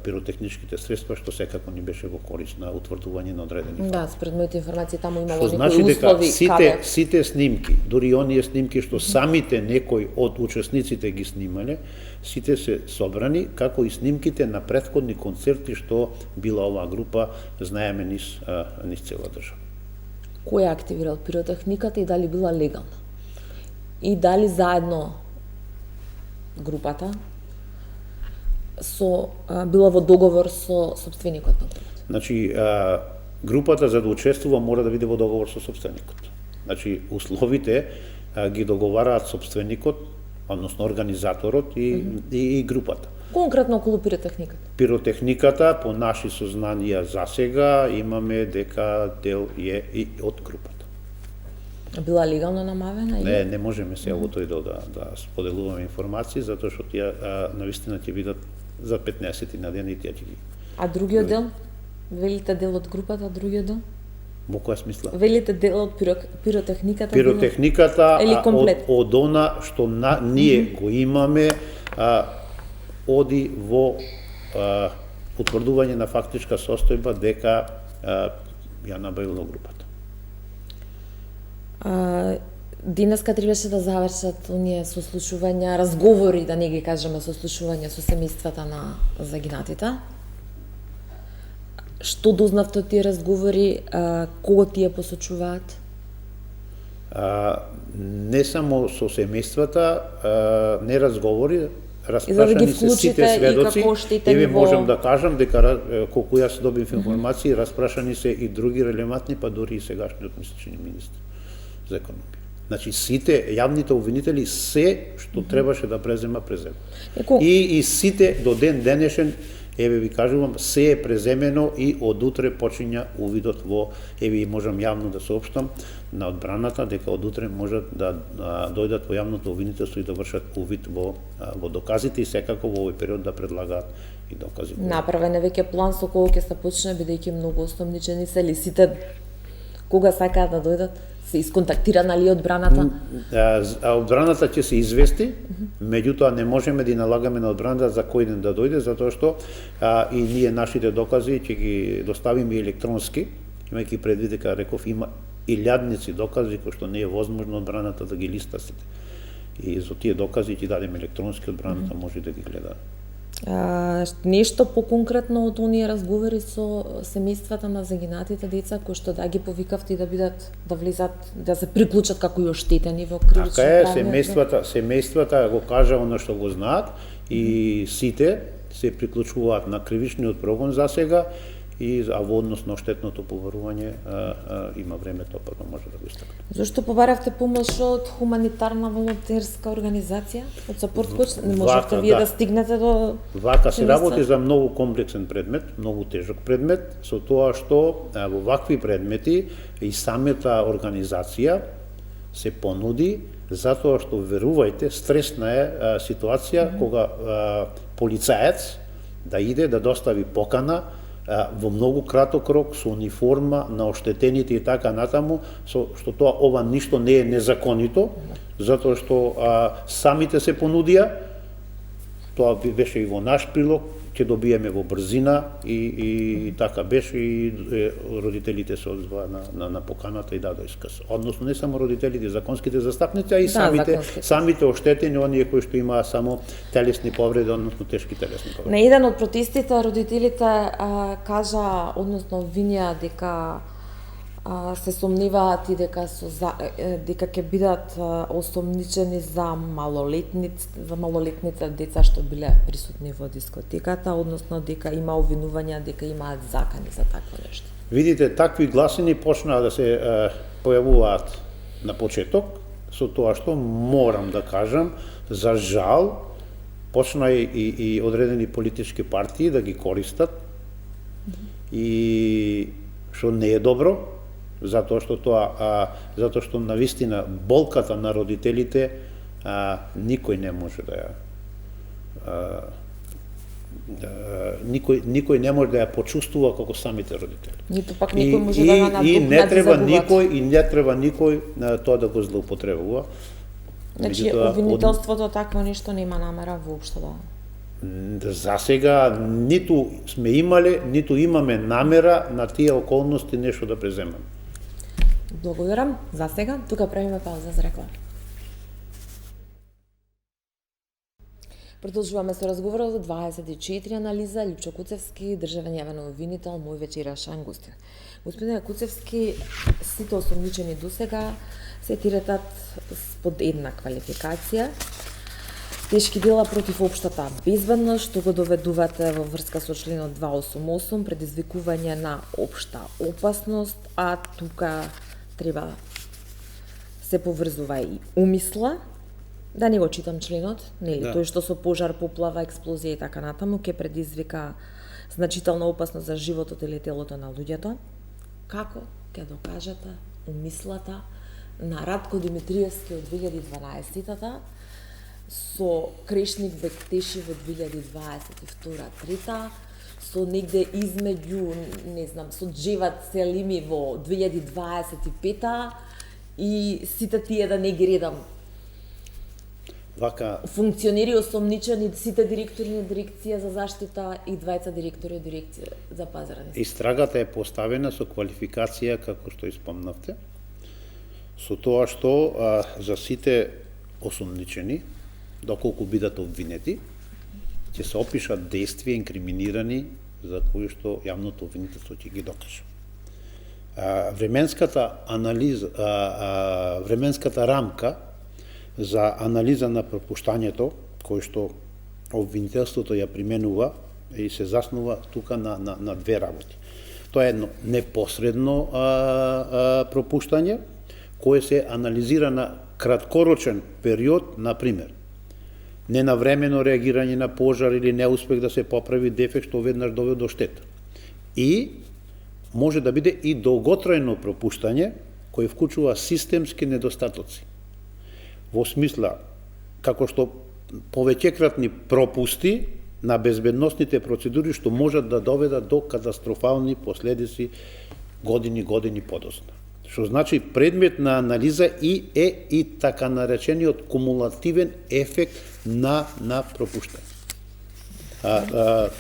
[SPEAKER 2] пиротехничките средства што секако ни беше во корис на утврдување на одредени факти.
[SPEAKER 1] Да, според моите информации таму имало некои
[SPEAKER 2] значи
[SPEAKER 1] услови
[SPEAKER 2] дека сите снимки, дури оние снимки што самите некои од учесниците ги снимале, сите се собрани, како и снимките на претходни концерти што била оваа група, знаеме низ цела држава.
[SPEAKER 1] Кој активирал пиротехниката и дали била легална? И дали заедно групата била во договор со сопственикот на групата?
[SPEAKER 2] Значи, групата за да учествува мора да биде во договор со сопственикот. Значи, условите ги договараат сопственикот, односно организаторот и групата.
[SPEAKER 1] Конкретно околу пиротехниката?
[SPEAKER 2] Пиротехниката, по наши сознанија засега, имаме дека дел е и од групата.
[SPEAKER 1] Била легално намавена?
[SPEAKER 2] Не можеме сега во тој дел да споделуваме информации, затоа што тие навистина ќе бидат за 15 на ден и тие ќе ги...
[SPEAKER 1] А другиот дел? Велите дел од групата, а другиот дел?
[SPEAKER 2] Во која смисла?
[SPEAKER 1] Велите дел од пиротехниката?
[SPEAKER 2] Пиротехниката од она што ние го имаме, оди во утврдување на фактичка состојба дека ја набавила групата.
[SPEAKER 1] Денеска требаше да завршат оние сослушувања, разговори, да не ги кажеме сослушувања со семејствата на загинатите. Што дознавте од тие разговори, кого тие посочуваат?
[SPEAKER 2] Не само со семејствата, не разговори,
[SPEAKER 1] И за да ги
[SPEAKER 2] распрашани се
[SPEAKER 1] вклучите
[SPEAKER 2] сите
[SPEAKER 1] и
[SPEAKER 2] сведоци.
[SPEAKER 1] како оштетени
[SPEAKER 2] Еве
[SPEAKER 1] во-
[SPEAKER 2] можам да кажам дека колку јас добив информации, распрашани се и други релевантни, па дури и сегашниот мислични министр за економија. Значи сите јавните обвинители се што требаше да презема.
[SPEAKER 1] Еко-
[SPEAKER 2] И сите до ден денешен, еве ви кажувам, се е преземено и од утре почиња увидот во, еве и можам јавно да соопштам на одбраната дека од утре можат да дојдат во јавното обвинителство и да вршат увид во доказите и секако во овој период да предлагаат и докази.
[SPEAKER 1] Направен е веќе план со кого ќе се почне, бидејќи многу осомничени се, или сите кога сакаат да дојдат, се исконтактирана ли одбраната?
[SPEAKER 2] Одбраната ќе се извести, меѓутоа не можеме да налагаме на одбраната за кој ден да дојде, затоа што и ние нашите докази ќе ги доставиме електронски, имајќи предвид дека реков има илјадници докази кои што не е возможно одбраната да ги листа сите. И за тие докази ќе дадеме електронски, одбраната може да ги гледа.
[SPEAKER 1] Нешто поконкретно од оние разговори со семејствата на загинатите деца, кои што да ги повикавте и да бидат, да влизат, да се приклучат како и оштетени во кривично
[SPEAKER 2] Така е,
[SPEAKER 1] правни
[SPEAKER 2] семејствата го кажа оно што го знаат и сите се приклучуваат на кривичниот прогон за сега, во однос на оштетното поварување има време тоа прво може да го истакне.
[SPEAKER 1] Зошто побаравте помош од хуманитарна волонтерска организација, од Support Coach? Не можете вие да стигнете до...
[SPEAKER 2] Вака се работи за многу комплексен предмет, многу тежок предмет, со тоа што во вакви предмети и самата организација се понуди, затоа што, верувајте, стресна е ситуација кога полицаец да иде да достави покана во многу краток рок, со униформа на оштетените и така натаму, што тоа ова ништо не е незаконито, затоа што самите се понудија, тоа беше и во наш прилог, ќе добиеме во брзина и така беше и родителите се одзваа на поканата и дадоа исказ. Односно не само родителите, законските застапници, а и самите оштетени, оние кои што имаа само телесни повреди, односно тешки телесни повреди.
[SPEAKER 1] На еден од протестите родителите кажа, односно обвинија дека се сомневаат и дека ќе бидат осомничени за малолетните деца што биле присутни во дискотеката, односно дека има обвинувања дека имаат закани за такво нешто.
[SPEAKER 2] Видите, такви гласини почнаа да се појавуваат на почеток, со тоа што морам да кажам, за жал, почна и одредени политички партии да ги користат, и што не е добро, затоа што навистина болката на родителите никој не може да ја никој не може да ја почувствува како самите родители.
[SPEAKER 1] Ниту пак никој може да ја надокнади.
[SPEAKER 2] И не треба никој тоа да го злоупотребува.
[SPEAKER 1] Значи, обвинителството такво нешто нема намера воопшто да...
[SPEAKER 2] За сега ниту сме имале, ниту имаме намера на тие околности нешто да преземаме.
[SPEAKER 1] Благодарам за сега. Тука правиме пауза за реклама. Продолжуваме со разговорот за 24 анализа. Лјупчо Куцевски, државен јавен обвинител, мој вечерашен гостин. Господине Куцевски, сите осомничени досега се тиретат под една квалификација. Тешки дела против општата безбедност, што го доведувате во врска со членот 288, предизвикување на општа опасност, а тука треба се поврзува и умисла. Да не го читам членот, нели, тој што со пожар, поплава, експлозија и така натаму ќе предизвика значителна опасност за животот или телото на луѓето. Како ќе докажете умислата на Радко Димитриевски од 2012-тата со Крешник Бектеши во 2022-3, со негде измеѓу, не знам, со Джеват Селими во 2025 и сите тие да не ги редам.
[SPEAKER 2] Вака
[SPEAKER 1] Функционери осомничени, сите директори на дирекција за заштита и двајца директори од дирекција за пазарни.
[SPEAKER 2] Истрагата е поставена со квалификација, како што испомнавте, со тоа што за сите осомничени, доколку бидат обвинети, ќе се опишат действија инкриминирани за кои што јавното обвинителство ќе ги докаже. Временската анализа, временската рамка за анализа на пропуштањето, кој што обвинителството ја применува и се заснува тука на две работи. Тоа е едно непосредно пропуштање, кое се анализира на краткорочен период, например, ненавремено реагирање на пожар или неуспех да се поправи дефект што веднаш доведе до штета. И може да биде и долготрајно пропуштање кој вклучува системски недостатоци. Во смисла, како што повеќекратни пропусти на безбедносните процедури што можат да доведат до катастрофални последици години подоцна. Што значи предмет на анализа е и така наречениот кумулативен ефект на пропуштање.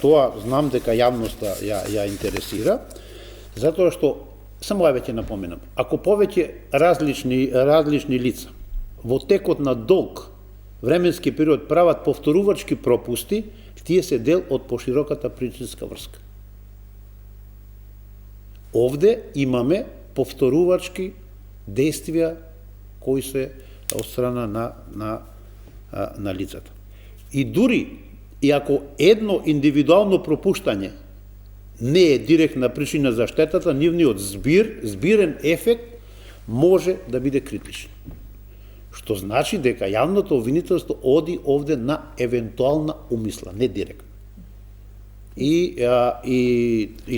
[SPEAKER 2] Тоа знам дека јавноста ја интересира, затоа што, само веќе напоменам, ако повеќе различни лица во текот на долг временски период прават повторувачки пропусти, тие се дел од пошироката причинска врска. Овде имаме повторувачки действија кои се од страна на лицата. И дури и ако едно индивидуално пропуштање не е директна причина за штетата, нивниот збирен ефект може да биде критичен. Што значи дека јавното обвинителство оди овде на евентуална умисла, не директно. И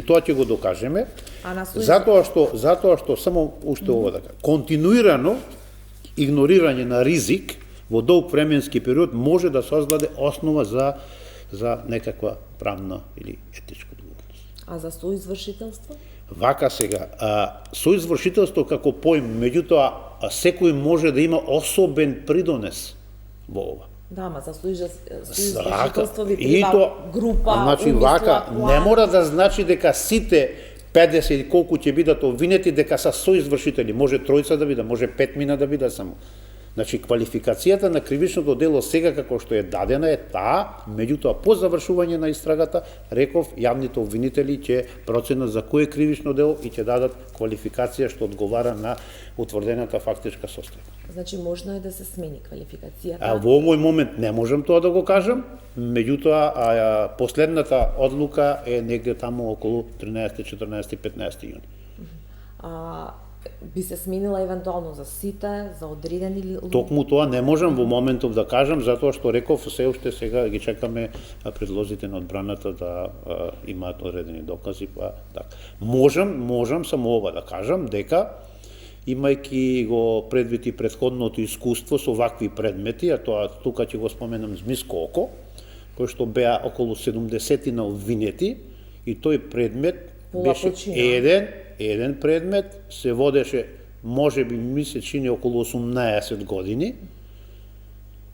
[SPEAKER 2] тоа ќе го докажеме, затоа што само уште ова да кажам, континуирано игнорирање на ризик во долг временски период може да создаде основа за некаква правна или етичка одговорност.
[SPEAKER 1] А за соизвршителство?
[SPEAKER 2] Вака сега, соизвршителство како поим, меѓутоа секој може да има особен придонес во ова.
[SPEAKER 1] Да, ма за соизвршителство ви треба група,
[SPEAKER 2] значи, вака, не мора да значи дека сите 50 и колку ќе бидат обвинети дека се соизвршители. Може тројца да биде, може 5 мина да биде само. Значи, квалификацијата на кривичното дело сега како што е дадена е таа, меѓутоа по завршување на истрагата, реков, јавните обвинители ќе проценат за кое кривично дело и ќе дадат квалификација што одговара на утврдената фактичка состојба.
[SPEAKER 1] Значи, можно е да се смени квалификацијата?
[SPEAKER 2] Во овој момент не можам тоа да го кажам, меѓутоа последната одлука е негде таму околу 13, 14, 15 јуни.
[SPEAKER 1] Би се сменила евентуално за сите, за одредени луѓе?
[SPEAKER 2] Токму тоа не можам во моментов да кажам, затоа што реков се уште сега ги чекаме предлозите на одбраната да имаат одредени докази, па така. Можам само ова да кажам дека имајќи го предвид и претходното искуство со вакви предмети, а тоа тука ќе го споменам Змиско око, кој што беа околу 70 на обвинети и тој предмет беше еден предмет, се водеше, може би ми се чини околу 18 години,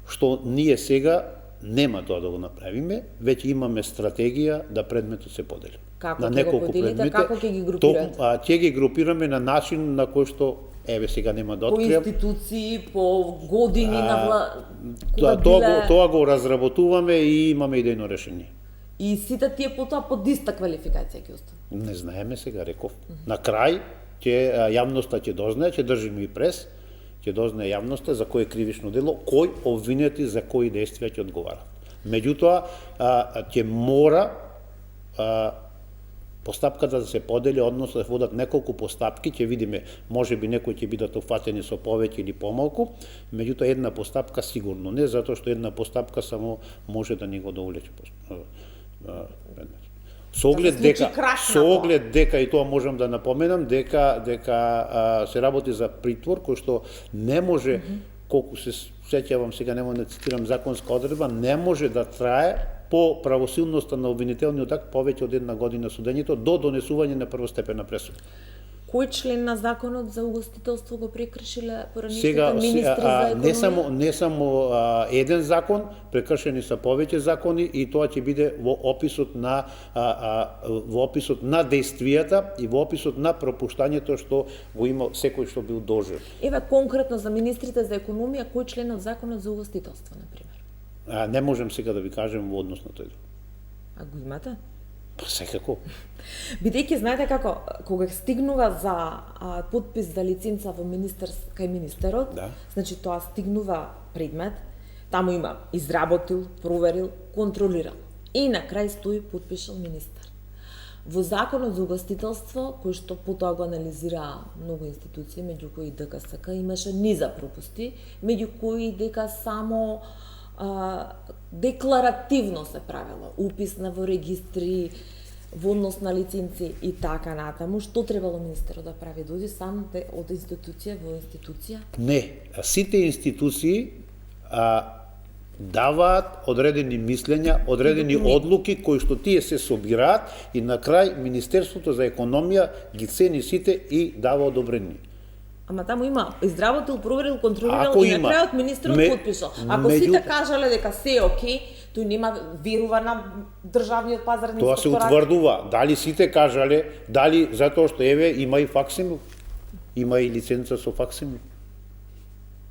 [SPEAKER 2] што ние сега нема тоа да го направиме, веќе имаме стратегија да предметот се подели.
[SPEAKER 1] Како ќе го поделите, како ќе ги групирате?
[SPEAKER 2] Ќе ги групираме на начин на кој што, еве сега нема да откријам.
[SPEAKER 1] По институции, по години на
[SPEAKER 2] Тоа го разработуваме и имаме идејно решение.
[SPEAKER 1] И сите тие потоа под иста квалификација ќе останат?
[SPEAKER 2] Не знаеме сега, реков. На крај, јавноста ќе дознае, ќе држиме и прес, ќе дознае јавноста за кој кривично дело, кој обвинети за кои действија ќе одговарат. Меѓутоа, ќе мора постапката да се подели, односно да водат неколку постапки, ќе видиме, може би некои ќе бидат офатени со повеќе или помалку, меѓутоа една постапка сигурно не, затоа што една постапка само може да ни го довлече предмет. Со оглед дека, и тоа можам да напоменам, дека се работи за притвор кој што не може, колку се сеќавам сега, нема да цитирам законска одредба, не може да трае по правосилноста на обвинителниот акт повеќе од една година судењето до донесување на првостепена пресуда.
[SPEAKER 1] Кој член на законот за угостителство го прекршиле поранешните министри за економија?
[SPEAKER 2] Не само еден закон, прекршени се повеќе закони и тоа ќе биде во описот на действијата и во описот на пропуштањето што го има секој што бил должен.
[SPEAKER 1] Еве конкретно за министрите за економија, кој член од законот за угостителство, на пример?
[SPEAKER 2] Не можам сега да ви кажем во однос на тој.
[SPEAKER 1] А го имате?
[SPEAKER 2] Па секако.
[SPEAKER 1] Бидејќи знаете како кога стигнува за подпис за лиценца во кај министерот,
[SPEAKER 2] Да.
[SPEAKER 1] значи тоа стигнува предмет, таму има изработил, проверил, контролирал. И на крај стои потпишал министер. Во законот за угостителство, кој што потоа го анализира многу институции, меѓу кои ДКСК, имаше низа пропусти, меѓу кои дека само декларативно се правело, упис на во регистри, во однос на лиценци и така натаму. Што требало министерот да прави? Да оди сам од институција во институција?
[SPEAKER 2] Не, сите институции даваат одредени мислења, одредени одлуки кои што тие се собираат и на крај Министерството за економија ги цени сите и дава одобрение.
[SPEAKER 1] Ама таму има изработил, проверил, контролирал
[SPEAKER 2] Ако
[SPEAKER 1] и на
[SPEAKER 2] има,
[SPEAKER 1] крајот министерот потпишал. Ако сите кажале дека се е окей, тој нема верува на државниот пазарен
[SPEAKER 2] Тоа се
[SPEAKER 1] инспекторат.
[SPEAKER 2] утврдува. Дали сите кажале, дали затоа што еве има и факсимил, има и лиценца со факсимил.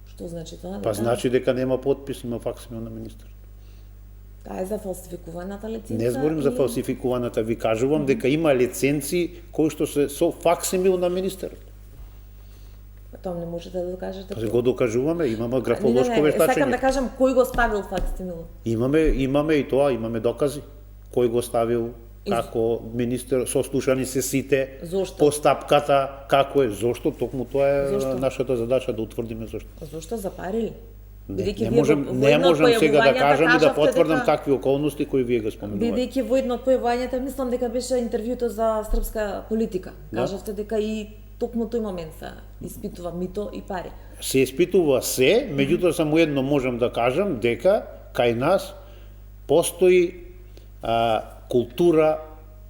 [SPEAKER 1] Што значи тоа?
[SPEAKER 2] Па значи дека нема подпис, има факсимил на министерот.
[SPEAKER 1] Таа е за фалсификуваната лиценца.
[SPEAKER 2] Не зборим за фалсификуваната, ви кажувам дека има лиценци кои што се со факсимил на министерот.
[SPEAKER 1] Тоа не можете да докажете.
[SPEAKER 2] Па го докажуваме, имаме
[SPEAKER 1] Не,
[SPEAKER 2] графолошко
[SPEAKER 1] сакам да
[SPEAKER 2] вештачење.
[SPEAKER 1] кажам кој го ставил факсимил.
[SPEAKER 2] Имаме и тоа, имаме докази. Кој го ставил, како министер, сослушани се сите,
[SPEAKER 1] Зошто?
[SPEAKER 2] постапката, како е, зошто, токму тоа е
[SPEAKER 1] Зошто?
[SPEAKER 2] нашата задача да утврдиме зошто.
[SPEAKER 1] Зошто запарили?
[SPEAKER 2] Не
[SPEAKER 1] Бидејќи
[SPEAKER 2] не можам сега да кажам и да
[SPEAKER 1] кажавте
[SPEAKER 2] потврдам
[SPEAKER 1] дека-
[SPEAKER 2] такви околности кои вие ги споменувате.
[SPEAKER 1] Бидејќи во едно од појавувањата, мислам дека беше интервјуто за српска политика.
[SPEAKER 2] Да.
[SPEAKER 1] Кажавте дека и токму тој момент се испитува мито и пари.
[SPEAKER 2] Се испитува се, меѓутоа само едно можам да кажам дека кај нас постои култура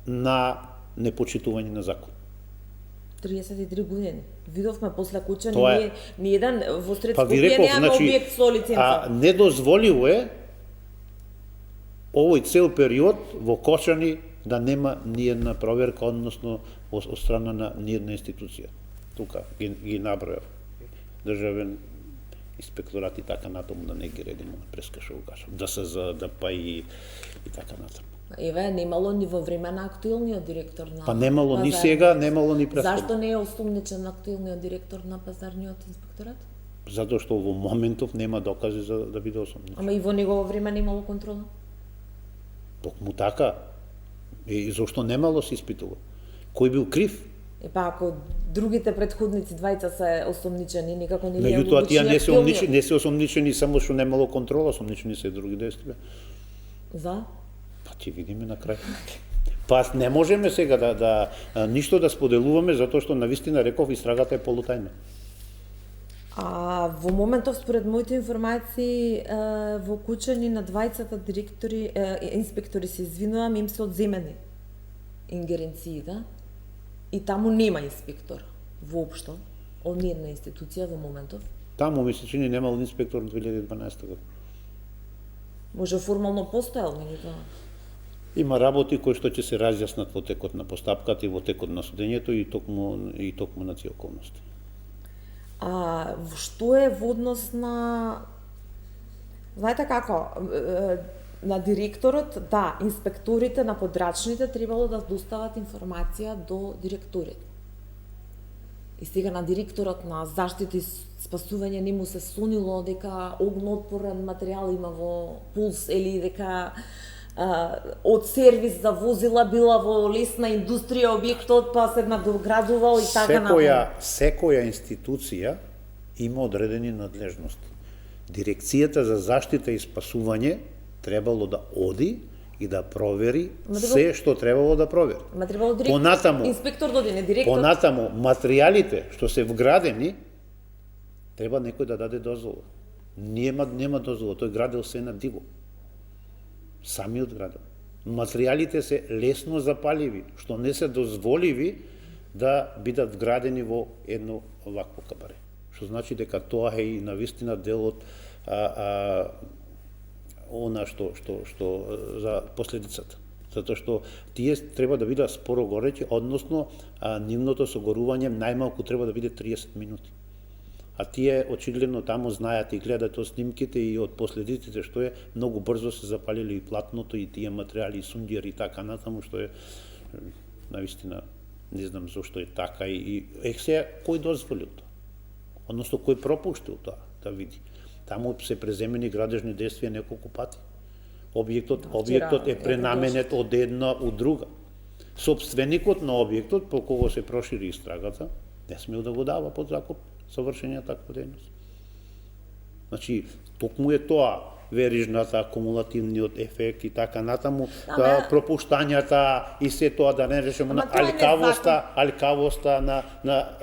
[SPEAKER 2] на непочитување на закон.
[SPEAKER 1] 33 години. Видовме после Кучани,
[SPEAKER 2] Тоа е.
[SPEAKER 1] ни еден во сред
[SPEAKER 2] Па ви
[SPEAKER 1] Скопје
[SPEAKER 2] реков,
[SPEAKER 1] нема
[SPEAKER 2] значи,
[SPEAKER 1] објект со лиценца.
[SPEAKER 2] недозволиво е овој цел период во Кочани да нема ни една проверка, односно од страна на ни една институција. Тука ги набројав. Државен инспекторат и така натаму, да не ги редимо на преска што го кажам. ДСЗ, ДП и така натаму.
[SPEAKER 1] Еве, немало ни во време на актуелниот директор на
[SPEAKER 2] Па немало ни
[SPEAKER 1] пазарниот.
[SPEAKER 2] сега, немало ни претходно.
[SPEAKER 1] Зашто не е осумничен актуелниот директор на пазарниот инспекторат?
[SPEAKER 2] Затоа што во моментов нема докази за да биде осумничен.
[SPEAKER 1] Ама и во негово време немало контрола.
[SPEAKER 2] Токму така. И зошто немало се испитува? Кој бил крив?
[SPEAKER 1] Па ако другите претходници двајца се осумничени, никако не е
[SPEAKER 2] Меѓутоа тие
[SPEAKER 1] актуелниот.
[SPEAKER 2] не се осомничени само што немало контрола, осомничени се и други действија.
[SPEAKER 1] За?
[SPEAKER 2] Па ќе видиме на крај. Па не можеме сега да ништо да споделуваме затоа што навистина реков истрагата е полутајна.
[SPEAKER 1] А во моментов, според моите информации, во Кучани на двајцата директори, инспектори се извинувам, им се одземени ингеренциите и таму нема инспектор воопшто од ниедна институција во моментов.
[SPEAKER 2] Таму ми се чини немал инспектор од 2012 година.
[SPEAKER 1] Може формално постоел, меѓутоа.
[SPEAKER 2] Има работи кои што ќе се разјаснат во текот на постапката и во текот на судењето и токму на тие околности.
[SPEAKER 1] А што е во однос на, знаете како, на директорот, да, инспекторите на подрачните требало да достават информација до директорите. И сега на директорот на заштита и спасување не му се сонило дека огнеотпорен материјал има во пулс или дека од сервис за возила била во лесна индустрија објектот па се надоградувал и така натаму.
[SPEAKER 2] Секоја институција има одредени надлежности. Дирекцијата за заштита и спасување требало да оди и да провери се што требало да провери.
[SPEAKER 1] Ма требало
[SPEAKER 2] Понатаму,
[SPEAKER 1] инспектор да оди, не директор.
[SPEAKER 2] Понатаму, материјалите што се вградени, треба некој да даде дозвола. Нема дозвола, тој градел се на диво. Самиот градел. Материјалите се лесно запаливи, што не се дозволиви да бидат вградени во едно овакво кабаре. Што значи дека тоа е и навистина дел од она што за последицата. Затоа што тие треба да бидат споро гореќи, односно нивното согорување најмалку треба да биде 30 минути. а тие очигледно таму знаат и гледат од снимките и од последиците што е, многу брзо се запалили и платното и тие материјали, и сундиери и така натаму, што е навистина не знам зошто е така и се кој дозволил тоа? Односно кој пропуштил тоа да види? Таму се преземени градежни действија неколку пати. Објектот е пренаменет од една у друга. Собственикот на објектот по кого се прошири истрагата не смел да го дава под закуп совршениот таква дејност. Значи, токму е тоа верижната, кумулативниот ефект и така натаму, пропуштањата и се тоа да не речеме на алкавоста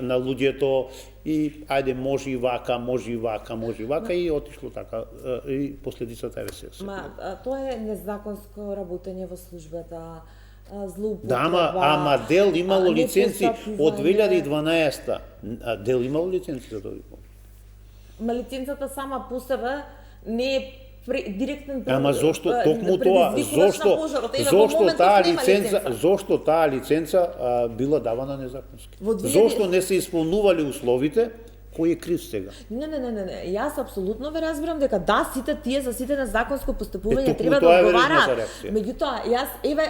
[SPEAKER 2] на луѓето и ајде може и вака и отишло така и последицата е се.
[SPEAKER 1] Тоа е незаконско работење во службата, злоупотреба.
[SPEAKER 2] Да, ама дел имало лиценци од 2012-та. Дел имало лиценци за тоа.
[SPEAKER 1] Ма лиценцата сама по себе не е директен
[SPEAKER 2] Ама зошто токму тоа, зошто таа лиценца била давана незаконски? Зошто не се исполнували условите? Кој е крив сега?
[SPEAKER 1] Не, јас апсолутно ве разбирам дека да, сите тие за сите незаконско постапување треба да одговараат. Меѓутоа, јас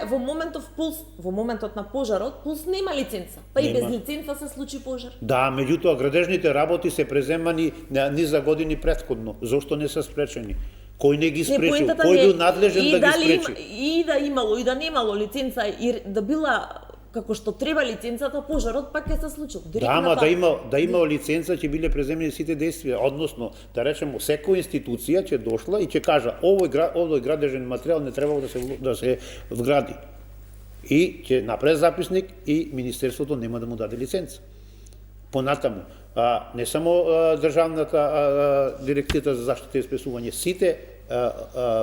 [SPEAKER 1] во моментот на пожарот, Пулс нема лиценца. Па и без лиценца се случи пожар.
[SPEAKER 2] Да, меѓутоа градежните работи се преземани низ за години претходно. Зошто не се спречени? Кој не ги спречил? Кој бил надлежен да ги спречи?
[SPEAKER 1] И да имало и да немало лиценца и да била како што треба лиценцата, пожарот пак ќе се случил.
[SPEAKER 2] Да, ама да има лиценца ќе биле преземени сите действија, односно да речеме секоја институција ќе дошла и ќе кажа овој градежен материјал не требало да се вгради. И ќе направи записник и министерството нема да му даде лиценца. Понатаму, не само државната дирекција за заштита и спасување, сите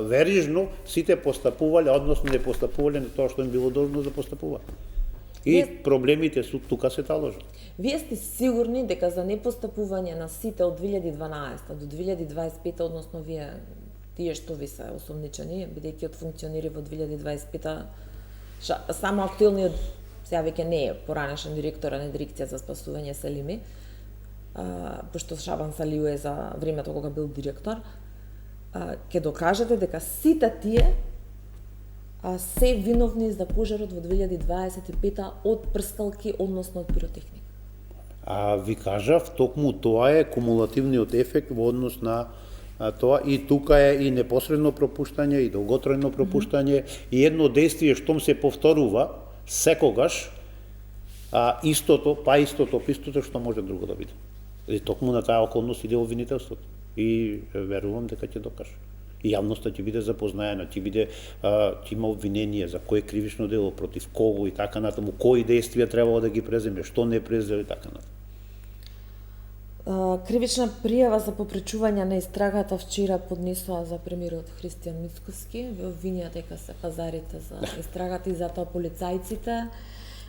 [SPEAKER 2] верижно сите постапувале, односно не постапувале на тоа што им било должно да постапуваат. И проблемите тука се таложат.
[SPEAKER 1] Вие сте сигурни дека за непостапување на сите од 2012 до 2025, односно тие што ви се осомничени, бидејќи од функционери во 2025, само актуелниот, сега веќе не е поранешен директор на дирекција за спасување Селими, пошто Шабан Салиу е за времето кога бил директор, ќе докажете дека сите тие се виновни за пожарот во 2025 од прскалки, односно од пиротехника.
[SPEAKER 2] Ви кажав, токму тоа е кумулативниот ефект во однос на тоа и тука е и непосредно пропуштање и долготрајно пропуштање и едно действие штом се повторува секогаш истото што може друго да биде. И токму на таа околност иде обвинителството и верувам дека ќе докаже. И јавноста ќе биде запознаена, ќе има обвинение за кој кривично дело, против кого и така натаму, кои действија требало да ги преземе, што не презел и така натаму.
[SPEAKER 1] Кривична пријава за попречување на истрагата вчера поднесоа за премиерот Христијан Мицкоски. Ве обвинија дека се пазарите за истрагата и затоа полицајците.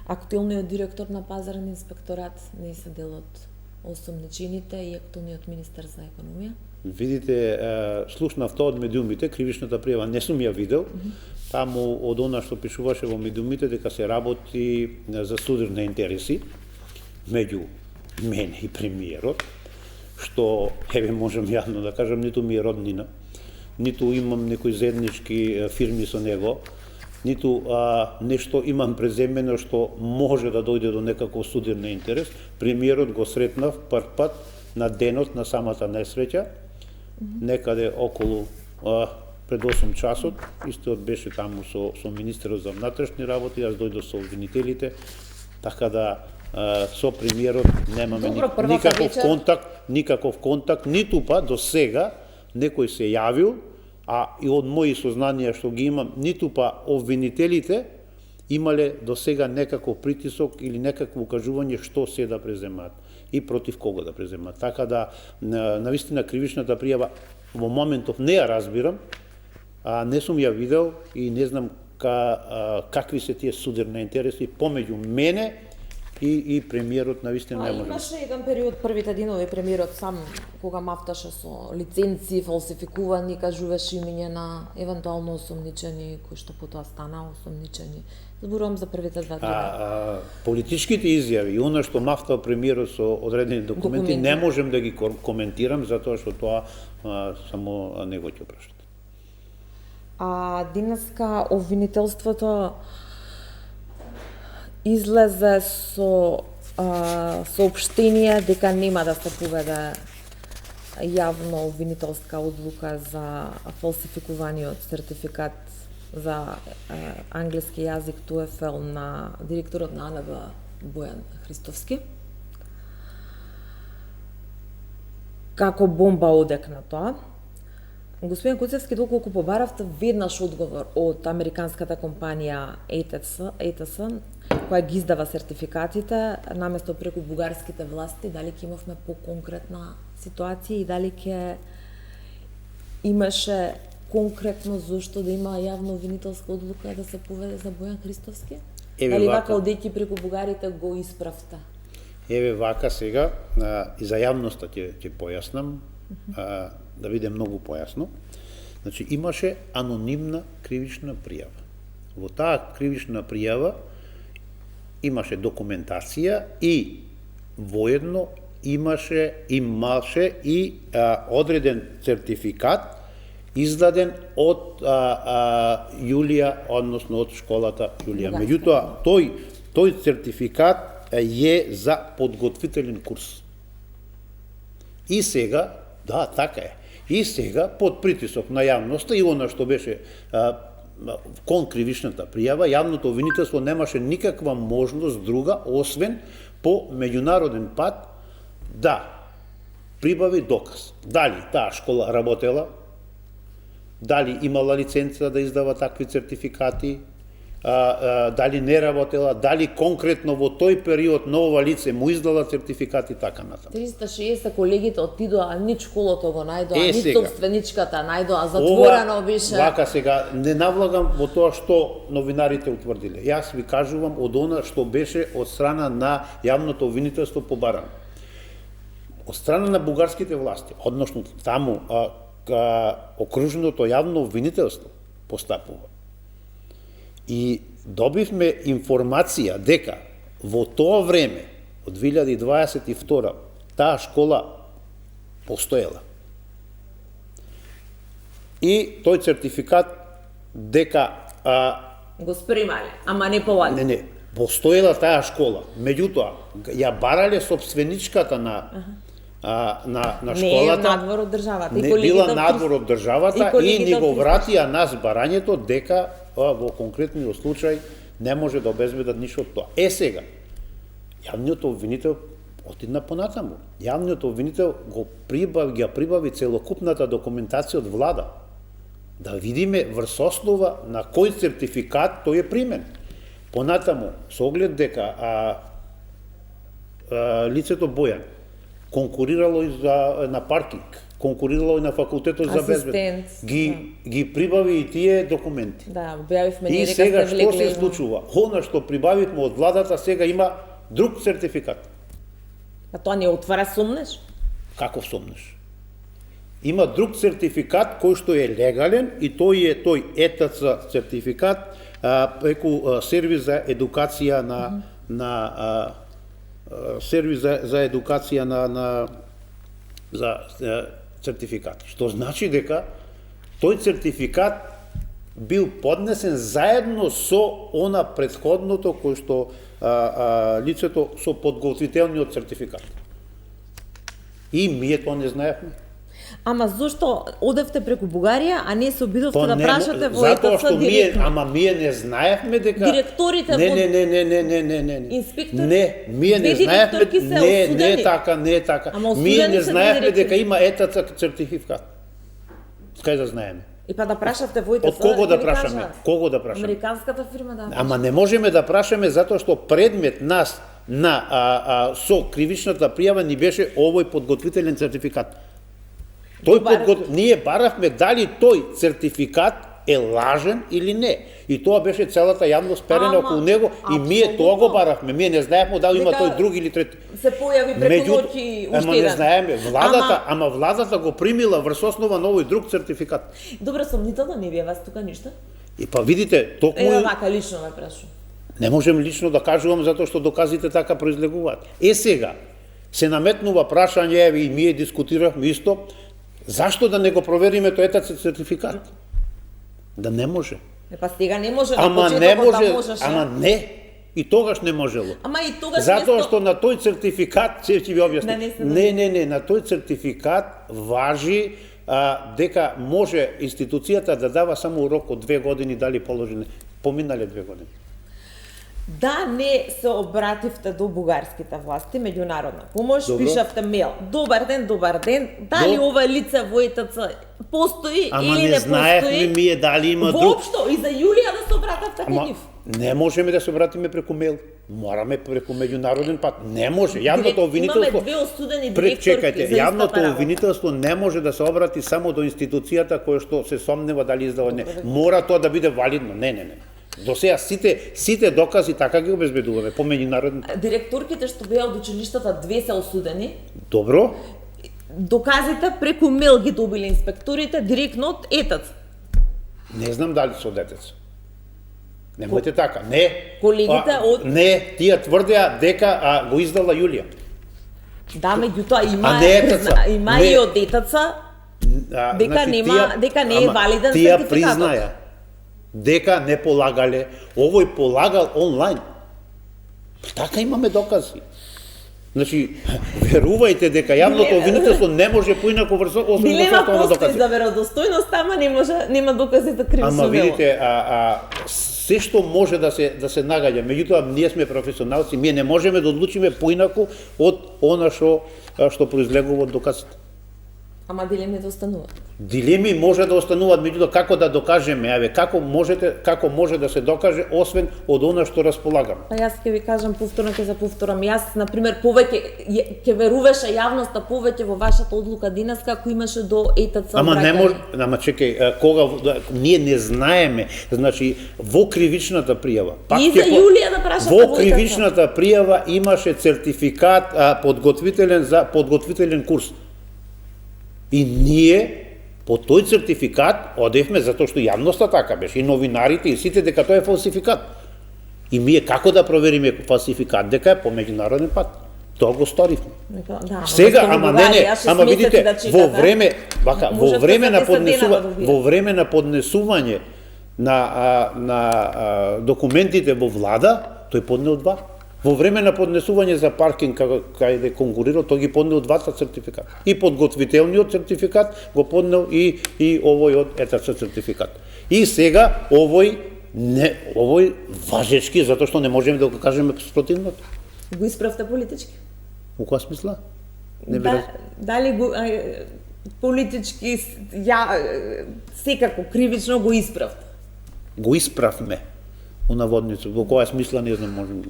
[SPEAKER 1] Актуелниот директор на пазарен инспекторат не се дел од осомничените и актуелниот министер за економија.
[SPEAKER 2] Видите, слушнав тоа од медиумите, кривичната пријава не сум ја видел. Таму од она што пишуваше во медиумите дека се работи за судир на интереси меѓу мене и премиерот, што можам јавно да кажам, ниту ми е роднина, ниту имам некои заеднички фирми со него, ниту нешто имам преземено што може да дојде до некаков судир на интерес. Премиерот го сретнав прв пат на денот на самата несреќа, некаде околу пред 8 часот, истиот беше таму со министерот за внатрешни работи, јас дојдов со обвинителите, така да со премиерот немаме никаков контакт, ниту па до сега некој се јавил, и од мои сознанија што ги имам, ниту па обвинителите имале до сега некаков притисок или некакво укажување што се да преземаат и против кого да преземаат. Така да, навистина кривичната пријава во моментов не ја разбирам, не сум ја видел и не знам какви се тие судир на интереси помеѓу мене и премиерот навистина не може.
[SPEAKER 1] Имаше еден период, првите денови премиерот сам, кога мафташе со лиценци, фалсификувани, кажуваше имиња на евентуално осомничени, кои што потоа стана осомничени. Зборувам за првите 2 дена.
[SPEAKER 2] Политичките изјави и она што мафтал премиерот со одредени документи не можем да ги коментирам, затоа што тоа само него ќе прашат.
[SPEAKER 1] Денеска обвинителството излезе со соопштение дека нема да се поведе јавно обвинителска одлука за фалсификуваниот сертификат за англиски јазик TOEFL на директорот на АНБ Бојан Христовски. Како бомба одекна тоа. Господин Куцевски, доколку побаравте веднаш одговор од американската компанија ATS, која ги издава сертификатите, наместо преку бугарските власти, дали ќе имавме по-конкретна ситуација и дали ќе имаше конкретно зошто да има јавно обвинителска одлука да се поведе за Бојан Христовски? Дали вака одејќи преку бугарите го исправте?
[SPEAKER 2] Еве вака сега, и за јавноста ќе појаснам, да биде многу појасно. Значи, имаше анонимна кривична пријава. Во таа кривична пријава имаше документација и воедно имаше и одреден сертификат издаден од Јулија, односно од школата Јулија. Меѓутоа, тој сертификат е за подготвителен курс. И сега, да, така е. И сега, под притисок на јавноста и она што беше кон кривичната пријава, јавното обвинителство немаше никаква можност друга, освен по меѓународен пат да прибави доказ. Дали таа школа работела, дали имала лиценца да издава такви сертификати, дали не работела, дали конкретно во тој период на ова лице му издала сертификати, така натаму.
[SPEAKER 1] 360 колегите отидоа, ни школото го најдоа, ни собственичката најдоа, затворено беше.
[SPEAKER 2] Вака сега, не навлагам во тоа што новинарите утврдиле. Јас ви кажувам од она што беше од страна на јавното обвинителство побарано. Од страна на бугарските власти, односно таму окружното јавно обвинителство постапува. И добивме информација дека во тоа време, од 2022, таа школа постоела. И тој сертификат дека
[SPEAKER 1] го спремале, ама не повале.
[SPEAKER 2] Не, постоела таа школа. Меѓутоа, ја барале собственичката на школата.
[SPEAKER 1] Не е надвор од државата.
[SPEAKER 2] Не била надвор од државата и ни го вратија нас барањето дека во конкретниот случај не може да обезбедат ништо од тоа. Сега, јавниот обвинител отидна понатаму. Јавниот обвинител го прибави целокупната документација од влада. Да видиме врз основа на кој сертификат тој е примен. Понатаму, со оглед дека лицето Бојан конкурирало и на паркинг, конкурирало и на факултетот за безбедност. Ги прибави и тие документи.
[SPEAKER 1] Да, објавивме
[SPEAKER 2] и сега што се случува? Она што прибавивме од владата сега има друг сертификат.
[SPEAKER 1] А тоа не отвара сомнеш?
[SPEAKER 2] Каков сомнеш? Има друг сертификат кој што е легален и тој ЕТЦ сертификат преку сервис за едукација сервис за едукација за сертификат. Што значи дека тој сертификат бил поднесен заедно со она претходното кој што лицето со подготвителниот сертификат. И ние тоа не знаевме.
[SPEAKER 1] Ама зошто одевте преку Бугарија, а не се обидовте да прашате во ЕТЦ
[SPEAKER 2] затоа што ние не знаевме дека
[SPEAKER 1] директорите
[SPEAKER 2] не.
[SPEAKER 1] Инспектор.
[SPEAKER 2] Не, ние не знаевме, не е така. Ние не знаевме дека има ЕТЦ сертификат. Кај да знаеме?
[SPEAKER 1] И па да прашавте во ЕТЦ.
[SPEAKER 2] Од кого да прашаме? Кого да прашаме?
[SPEAKER 1] Американската фирма да.
[SPEAKER 2] Ама не можеме да прашаме затоа што предмет нас на со кривичната пријава ни беше овој подготвителен сертификат. Ние баравме дали тој сертификат е лажен или не. И тоа беше целата јавност перена околу него и ние
[SPEAKER 1] апсолутно.
[SPEAKER 2] тоа го баравме. Ние не знаевме дали има
[SPEAKER 1] Дека
[SPEAKER 2] тој друг или трети.
[SPEAKER 1] Се појави преку ноќи уште
[SPEAKER 2] Ама не
[SPEAKER 1] еден.
[SPEAKER 2] знаеме. Ама владата го примила врз основа на овој друг сертификат.
[SPEAKER 1] Добро, сомнително не вие вас тука ништо?
[SPEAKER 2] И па видите, токму
[SPEAKER 1] Вака лично ме прашувам.
[SPEAKER 2] не можем лично да кажувам затоа што доказите така произлегуваат. Сега се наметнува прашање, и ние дискутиравме исто, зашто да не го провериме тој сертификат? Да не може.
[SPEAKER 1] Па сега не може, на
[SPEAKER 2] Ама не
[SPEAKER 1] почетокот
[SPEAKER 2] може,
[SPEAKER 1] да можеше.
[SPEAKER 2] ама не. И тогаш не можело.
[SPEAKER 1] Ама и тогаш
[SPEAKER 2] Затоа
[SPEAKER 1] место-
[SPEAKER 2] што на тој сертификат, ќе ви објаснам. Не, на тој сертификат важи дека може институцијата да дава само рок од 2 години дали положени, поминале 2 години.
[SPEAKER 1] Да не се обративте до бугарските власти, меѓународна помош,
[SPEAKER 2] Добро.
[SPEAKER 1] пишавте мејл. Добар ден, дали ова лице во ЕТЦ постои
[SPEAKER 2] Ама
[SPEAKER 1] или
[SPEAKER 2] не
[SPEAKER 1] не
[SPEAKER 2] знаевме
[SPEAKER 1] постои?
[SPEAKER 2] ние дали има друг.
[SPEAKER 1] Воопшто, и за Јулија да се обратавте кон
[SPEAKER 2] Ама
[SPEAKER 1] нив.
[SPEAKER 2] не можеме да се обратиме преку мејл. Мораме преку меѓународен пат. Не може. Јавното обвинителство.
[SPEAKER 1] Имаме две осудени директорки
[SPEAKER 2] Чекајте,
[SPEAKER 1] за иста
[SPEAKER 2] јавното
[SPEAKER 1] работа.
[SPEAKER 2] обвинителство не може да се обрати само до институцијата која што се сомнева дали издава не. Мора тоа да биде валидно. Не. До сега сите докази така ги обезбедуваме по меѓународен.
[SPEAKER 1] Директорките што беа од училиштата, две се осудени.
[SPEAKER 2] Добро.
[SPEAKER 1] Доказите преку мејл ги добиле инспекторите директно од ЕТЦ.
[SPEAKER 2] Не знам дали со детец. Немојте така. Не.
[SPEAKER 1] Колегите од-
[SPEAKER 2] Не, тие тврдеа дека го издала Јулија.
[SPEAKER 1] Да, меѓутоа
[SPEAKER 2] А не ЕТЦ.
[SPEAKER 1] има
[SPEAKER 2] Не.
[SPEAKER 1] и од ЕТЦ дека дека не е валиден
[SPEAKER 2] тие
[SPEAKER 1] сертификатот.
[SPEAKER 2] признаја дека не полагале, овој полагал онлайн. Така имаме докази. Значи, верувајте дека јавното обвинителство не може поинаку врз основа
[SPEAKER 1] Дилема
[SPEAKER 2] на
[SPEAKER 1] постои
[SPEAKER 2] докази.
[SPEAKER 1] за веродостојност, ама нема докази за кривично
[SPEAKER 2] Ама
[SPEAKER 1] дело.
[SPEAKER 2] видите, се што може да се нагаѓа, меѓутоа ние сме професионалци, ние не можеме да одлучиме поинаку од она што произлегува од доказите.
[SPEAKER 1] Ама дилемите остануваат.
[SPEAKER 2] Дилеми може да остануваат, меѓутоа како да докажеме, како може да се докаже освен од она што располагаме.
[SPEAKER 1] Па јас ќе ви кажам повторно, ќе заповторам. Јас, на пример, повеќе ќе веруваше јавноста повеќе во вашата одлука денеска ако имаше до ЕТЦ.
[SPEAKER 2] Ама не
[SPEAKER 1] обраќање.
[SPEAKER 2] може, чекај, ние не знаеме, значи во кривичната пријава.
[SPEAKER 1] И за Јулија да прашате
[SPEAKER 2] во кривичната пријава имаше сертификат подготвителен курс. И ние по тој сертификат одевме затоа што јавноста така беше, и новинарите и сите дека тоа е фалсификат. И ние како да провериме фалсификат дека е по меѓународен пат? Тоа го сторивме.
[SPEAKER 1] Да,
[SPEAKER 2] Сега, ама видите,
[SPEAKER 1] да
[SPEAKER 2] во време на
[SPEAKER 1] поднесување
[SPEAKER 2] поднесување на документите во влада, тој поднел 2. Во време на поднесување за паркинг каде конкурирал, тој ги поднел 2 сертификат. И подготвителниот сертификат го поднел и овој од ЕТЦ сертификат. И сега овој важечки, затоа што не можеме да го кажеме спротивното.
[SPEAKER 1] Го исправте политички?
[SPEAKER 2] У која смисла?
[SPEAKER 1] Дали го политички секако кривично го исправте?
[SPEAKER 2] Го исправме. У наводници, во која смисла не знам, можем.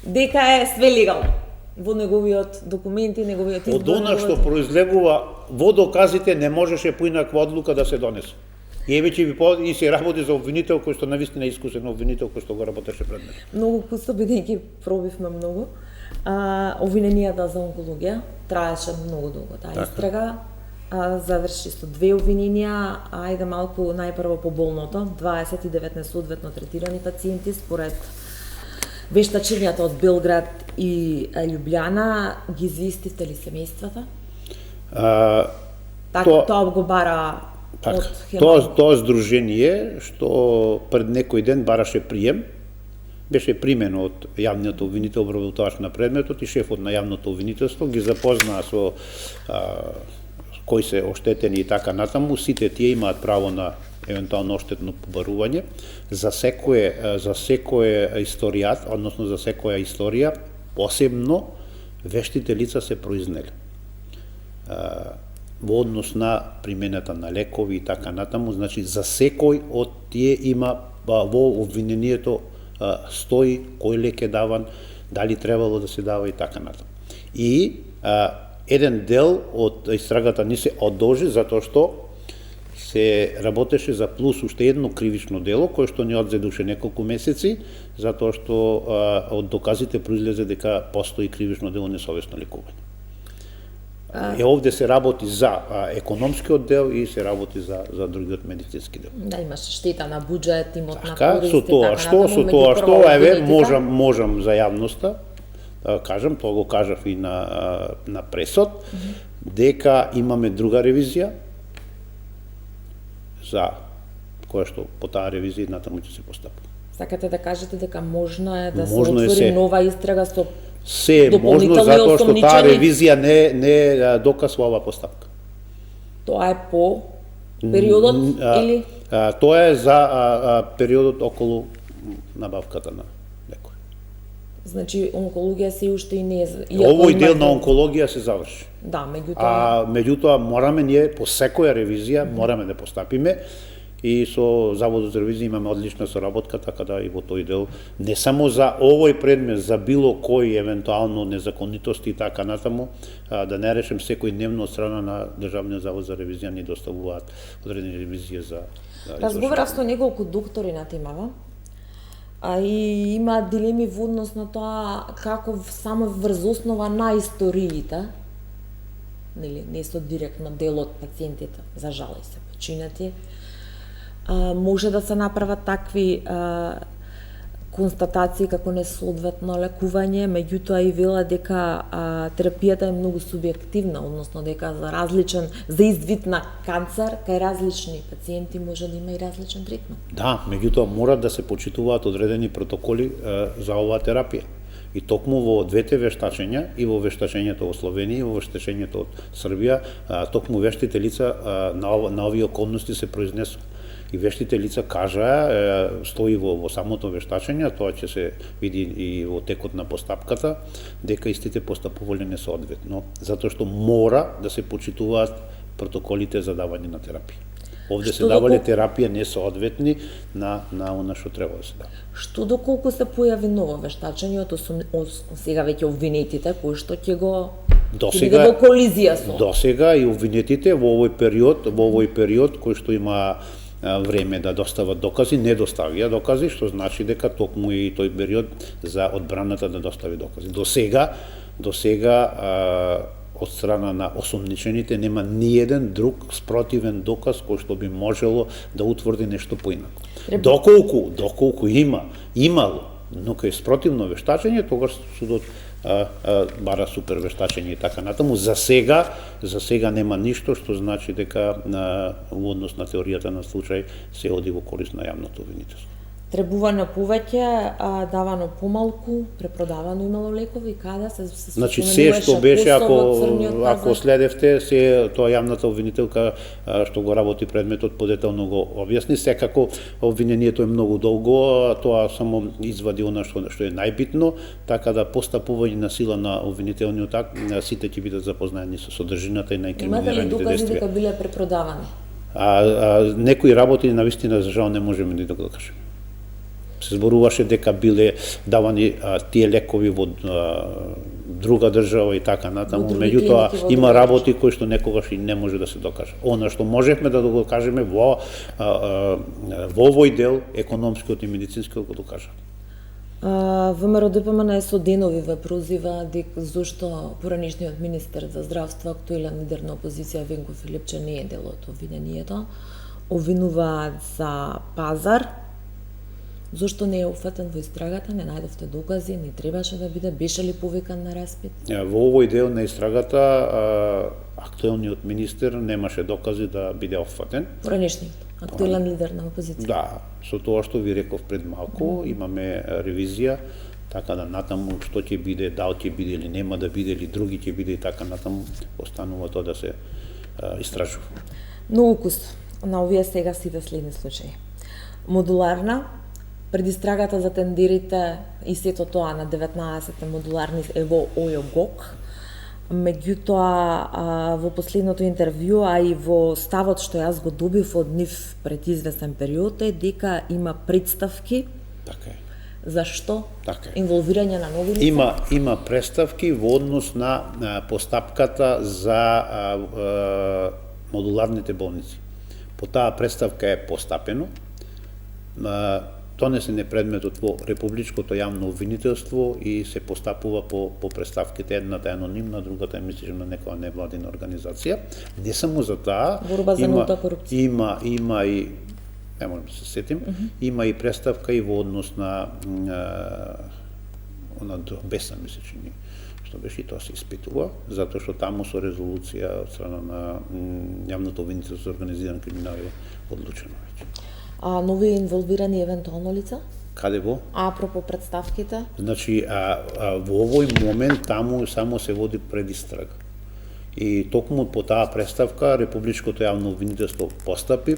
[SPEAKER 1] Дека е све легално во неговиот документи, неговиот избор.
[SPEAKER 2] Од она што произлегува во доказите не можеше поинаква одлука да се донесе. И веќе се работи за обвинител кој што навистина искусен обвинител кој што го работеше пред мене.
[SPEAKER 1] Многу пуста бидејќи пробивме многу. Обвиненијата за онкологија траеше многу долго таа истрага. Заврши со 2 обвиненија, ајде малку најпрво по болното, 29 несоодветно третирани пациенти според вештачењата од Белград и Љубљана. Ги известивте ли семејствата? Тоа го бара од
[SPEAKER 2] Хеман. Тоа здружение што пред некој ден бараше прием, беше примено од јавниот обвинител обработувач на предметот и шефот на јавното обвинителство ги запознаа со кои се оштетени и така натаму. Сите тие имаат право на евентуално оштетно побарување за секое историјат, односно за секоја историја, посебно вештите лица се произнеле во однос на примената на лекови и така натаму. Значи за секој од тие има во обвинението стои кој лек е даван, дали требало да се дава и така натаму. И еден дел од истрагата ни се одолжи затоа што се работеше за плюс уште едно кривично дело, кое што не одзедуше неколку месеци, затоа што од доказите произлезе дека постои кривично дело несовесно лекување. Овде се работи за економскиот дел и се работи за другиот медицински дел.
[SPEAKER 1] Да, имаше штета на буџет, имотна
[SPEAKER 2] Така,
[SPEAKER 1] корист
[SPEAKER 2] со
[SPEAKER 1] и
[SPEAKER 2] тоа што, еве, можам за јавноста да кажам, тоа го кажав и на пресот, дека имаме друга ревизија за која што по таа ревизија натаму ќе се постапи.
[SPEAKER 1] Сакате да кажете дека можно е да
[SPEAKER 2] Можно
[SPEAKER 1] се
[SPEAKER 2] е
[SPEAKER 1] отвори
[SPEAKER 2] се.
[SPEAKER 1] нова истрага со
[SPEAKER 2] Се е можно затоа што таа ревизија не е доказ во оваа постапка.
[SPEAKER 1] Тоа е по периодот или
[SPEAKER 2] Тоа е за периодот околу набавката на лекови.
[SPEAKER 1] значи онкологија се уште и не е.
[SPEAKER 2] Овој дел на онкологија се заврши.
[SPEAKER 1] Да, меѓутоа
[SPEAKER 2] Меѓутоа мораме ние по секоја ревизија мораме да постапиме и со Заводот за ревизија имаме одлична соработка, така да и во тој дел не само за овој предмет, за било кои евентуално незаконитости и така натаму, да не речем секојдневно од страна на Државниот завод за ревизија ни доставуваат одредени ревизија за
[SPEAKER 1] разговарав со неколку доктори на темава, и има дилеми во однос на тоа како само врз основа на историите, нели, не со директно дел од пациентите, за жал се починати, може да се направат такви констатации како несоодветно лекување, меѓутоа и вела дека терапијата е многу субјективна, односно дека за ист вид на канцер кај различни пациенти може да има и различен третман.
[SPEAKER 2] Да, меѓутоа мора да се почитуваат одредени протоколи за оваа терапија. И токму во двете вештачења, и во вештачењето во Словенија, и во вештачењето од Србија, токму вештите лица на овие околности се произнесува. И вештите лица кажаа, стои во самото вештачење, тоа ќе се види и во текот на постапката, дека истите постапувале несоодветно, затоа што мора да се почитуваат протоколите за давање на терапија. Овде се давале терапија несоодветни на она што треба да се дава.
[SPEAKER 1] Што доколку се појави ново вештачење од сега веќе обвинетите, кои што ќе го биде во колизија со?
[SPEAKER 2] Досега и обвинетите во овој период кој што има време да достават докази, не доставија докази, што значи дека токму и тој период за одбраната да достави докази. До сега од страна на осомничените нема ни еден друг спротивен доказ кој што би можело да утврди нешто поинако. Доколку имало, но кај спротивно вештачење, тогаш судот бара супер вештачење и така натаму. За сега нема ништо што значи дека во однос на теоријата на случај се оди во корист на јавното обвинителство.
[SPEAKER 1] Требувано повеќе, давано помалку, препродавано имало лекови, каде се
[SPEAKER 2] Значи се што беше, ако следевте, се тоа јавната обвинителка што го работи предметот подетално го објасни. Секако обвинението е многу долго, тоа само извади она што е најбитно, така да постапување на сила на обвинителниот акт, сите ќе бидат запознаени со содржината и на инкриминираните
[SPEAKER 1] действија. Имате ли докази дека
[SPEAKER 2] действија.
[SPEAKER 1] биле препродавани?
[SPEAKER 2] Некои работи навистина за жал не можеме да го кажеме. Се зборуваше дека биле давани тие лекови во друга држава и така натаму, меѓутоа има работи кои што некогаш и не може да се докаже. Она што можевме да го кажеме во овој дел, економскиот и медицинскиот го докажа.
[SPEAKER 1] ВМРО ДПМН со денови ве прозива зошто поранешниот министер за здравство, актуелен лидер на опозиција Венко Филипче не е дел од обвинението. Обвинуваат за пазар. Зошто не е уфатен во истрагата, не најдовте докази, не требаше да биде, беше ли повикан на распит?
[SPEAKER 2] Во овој дел на истрагата актуелниот министер немаше докази да биде офатен.
[SPEAKER 1] Поранешниот, актуелен лидер на опозиција.
[SPEAKER 2] Да, со тоа што ви реков пред малку, имаме ревизија, така да натаму што ќе биде, дал ќе биде или нема да биде, или други ќе биде и така натаму, останува тоа да се истражува.
[SPEAKER 1] Но укус на овие сега сите следни случаи. Модуларна, пред истрагата за тендерите и сето тоа на 19 модуларни е во ОЈО-ГОК. Меѓутоа, во последното интервју, а и во ставот што јас го добив од нив пред известен период е дека има представки.
[SPEAKER 2] Така е.
[SPEAKER 1] Зашто?
[SPEAKER 2] Така е.
[SPEAKER 1] Инволвирање на нови лица?
[SPEAKER 2] Има представки во однос на постапката за модуларните болници. по таа представка е постапено. Донесен е предметот во републичкото јавно обвинителство и се постапува по представките, едната е анонимна, другата е мислам на некоја невладина организација. Не само за таа,
[SPEAKER 1] борба за нулта корупција.
[SPEAKER 2] Има и не можам да се сетим, има и представка и во однос на Беса, мислам, што беше и тоа се испитува, затоа што таму со резолуција од страна на јавното обвинителство за организиран криминал е одлучено веќе.
[SPEAKER 1] А нови инволвирани евентуално лица?
[SPEAKER 2] Каде во?
[SPEAKER 1] Апропо представките?
[SPEAKER 2] Значи, во овој момент таму само се води предистрага. И токму по таа представка Републичкото јавно обвинителство постапи,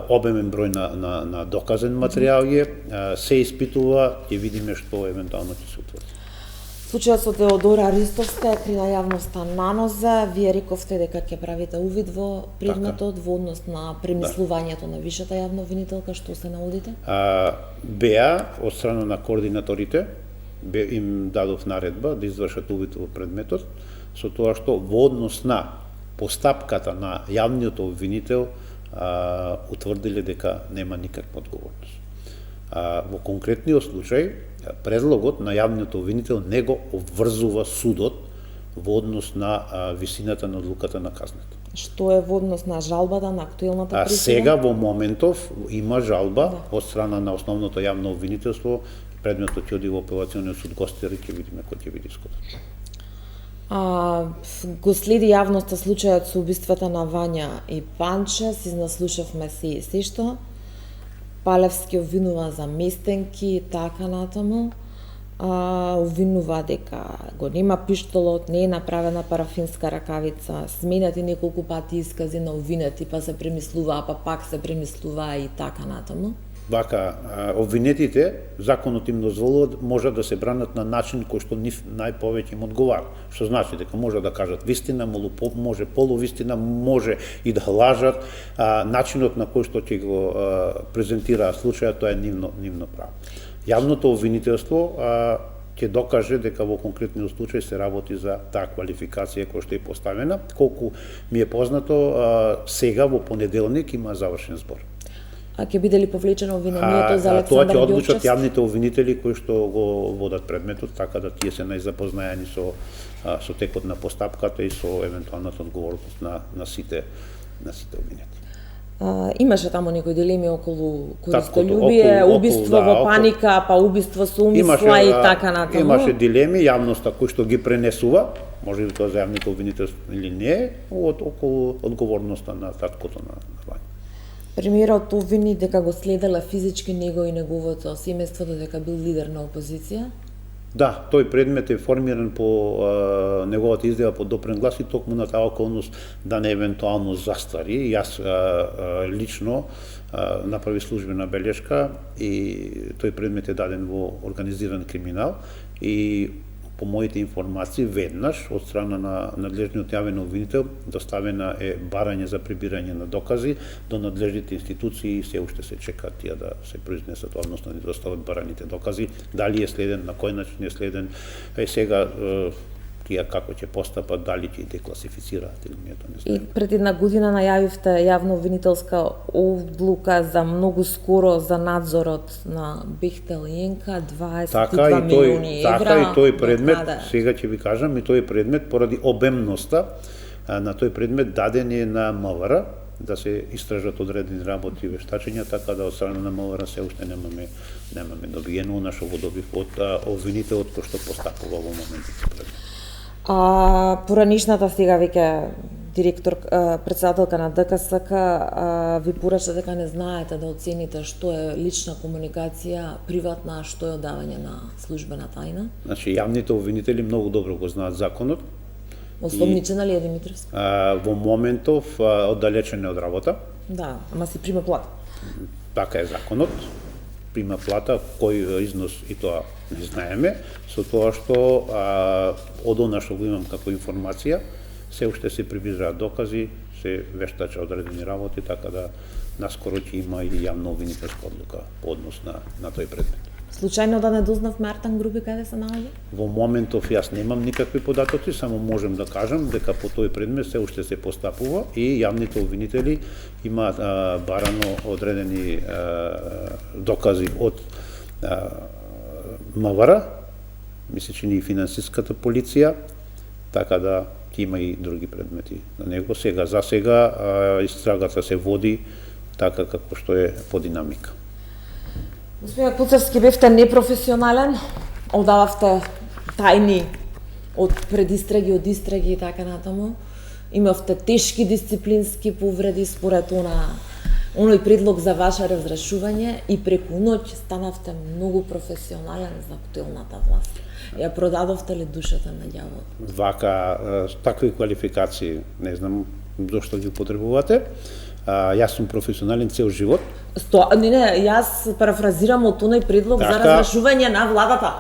[SPEAKER 2] обемен број на доказен материјал е, се испитува, ќе видиме што евентуално ќе се утврди.
[SPEAKER 1] Случајот со Теодора Ристовска е при јавноста на нозе. Вие рековте дека ќе правите увид во предметот во однос на премислувањето на вишата јавна обвинителка, што се наудите?
[SPEAKER 2] Беа од страна на координаторите им дадов наредба да извршат увид во предметот, со тоа што во однос на постапката на јавниот обвинител утврдиле дека нема никаква одговорност. Во конкретниот случај, предлогот на јавниот обвинител не го обврзува судот во однос на висината на одлуката на казната.
[SPEAKER 1] Што е во однос на жалбата на актуелната присуда?
[SPEAKER 2] Сега во моментов има жалба од страна на основното јавно обвинителство, предметот ќе оди во апелациониот суд Гостер и ќе видиме кој ќе биде исходот.
[SPEAKER 1] Го следи јавноста случајот со убиствата на Вања и Панче, си наслушавме се што. Палевски обвинува за местенки и така натаму. Обвинува дека го нема пиштолот, не е направена парафинска ракавица, сменати неколку пати искази на обвинети, па се премислуваа, па пак се премислуваа и така натаму.
[SPEAKER 2] Вака, обвинетите, законот им дозволува, може да се бранат на начин кој што нив најповеќе им одговара. Што значи дека може да кажат вистина, може полувистина, може и да лажат. Начинот на кој што ќе го презентира случајот, тоа е нивно право. Јавното обвинителство ќе докаже дека во конкретниот случај се работи за таа квалификација која што е поставена. Колку ми е познато, сега во понеделник има завршен збор.
[SPEAKER 1] А ќе биде ли повлечено обвинението за Александар
[SPEAKER 2] Тоа ќе
[SPEAKER 1] Ѓорчевски?
[SPEAKER 2] одлучат јавните обвинители кои што го водат предметот, така да тие се најзапознаени со текот на постапката и со евентуалната одговорност на сите обвинети.
[SPEAKER 1] Имаше таму некои дилеми околу користолюбие, убиство во паника, па убиство со умисла и така натаму.
[SPEAKER 2] Имаше дилеми, јавноста кој што ги пренесува, може би тоа за јавните обвинители или не, околу одговорноста на таткото на Вања.
[SPEAKER 1] Премиерот обвини дека го следела физички него и неговото семејство, дека бил лидер на опозиција.
[SPEAKER 2] Да, тој предмет е формиран по неговата изјава по допрен глас и токму на таа околност да не евентуално застари. Јас лично направи службена белешка и тој предмет е даден во организиран криминал и по моите информации веднаш од страна на надлежниот јавен обвинител доставена е барање за прибирање на докази до надлежните институции и се уште се чека тие да се произнесат, односно да достават бараните докази, дали е следен, на кој начин е следен, сега тие како ќе постапат, дали ќе декласифицираат или не, тоа не знам.
[SPEAKER 1] И пред една година најавивте јавно обвинителска одлука за многу скоро за надзорот на Бехтел и Енка, 22 милиони евра.
[SPEAKER 2] Така и тој предмет, сега ќе ви кажам, и тој предмет поради обемноста на тој предмет даден е на МВР да се истражат одредени работи и вештачења, така да од страна на МВР се уште немаме добиено нашо го добив од обвинителот кој што постапува во моментот предмет.
[SPEAKER 1] Поранишната сега веќе директор, председателка на ДКСК ви порача дека не знаете да оцените што е лична комуникација, приватна, а што е одавање на службена тајна.
[SPEAKER 2] Значи, јавните обвинители многу добро го знаат законот.
[SPEAKER 1] Осомничен ли е Димитровски?
[SPEAKER 2] Во моментов оддалечен од работа.
[SPEAKER 1] Да, ама си прима плата.
[SPEAKER 2] Така е законот. Прима плата, кој износ и тоа не знаеме, со тоа што од она што го имам како информација, се уште се прибираат докази, се вештача одредени работи, така да наскоро ќе има и јавно обвинителска одлука по однос на тој предмет.
[SPEAKER 1] Случајно да не дознавме Артан Групи каде се наоѓа?
[SPEAKER 2] Во моментов јас немам никакви податоци, само можем да кажам дека по тој предмет се уште се постапува и јавните обвинители имаат барано одредени докази од МВР, мислечи и финансиската полиција, така да има и други предмети на него. За сега истрагата се води така како што е по динамика.
[SPEAKER 1] Господин Куцевски, бевте непрофесионален, одававте тајни од предистраги, од истраги и така натаму. Имавте тешки дисциплински повреди според оној предлог за ваше разрешување и преку ноќ станавте многу професионален за актуелната власт. Ја продадовте ли душата на ѓавот?
[SPEAKER 2] Вака, такви квалификации, не знам зошто ги употребувате. Јас сум професионален цел живот.
[SPEAKER 1] Не, јас парафразирам од оној предлог за разрешување на владата.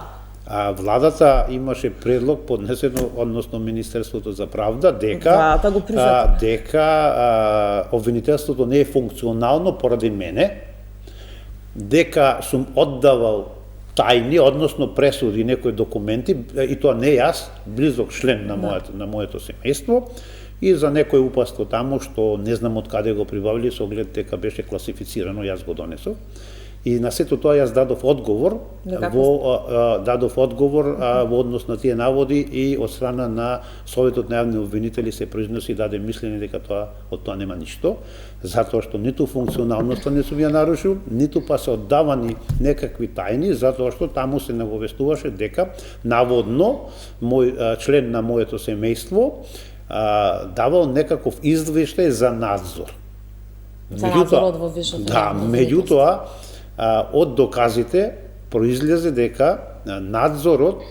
[SPEAKER 2] Владата имаше предлог поднесено, односно Министерството за правда, дека обвинителството не е функционално поради мене, дека сум оддавал тајни, односно пресуди, некои документи, и тоа не јас, близок член на моето семејство, и за некој упадство таму што не знам од каде го прибавили, со оглед дека беше класифицирано, јас го донесов. И на сето тоа јас дадов одговор во однос на тие наводи и од страна на Советот на јавни обвинители се произнеси и даде мислење дека од тоа нема ништо, затоа што ниту функционалноста не сум ја нарушил, ниту па се оддавани некакви тајни, затоа што таму се наговестуваше дека наводно мој член на моето семејство давал некаков извештај за надзор.
[SPEAKER 1] За надзорот во висшето.
[SPEAKER 2] Да, меѓутоа од доказите произлезе дека надзорот,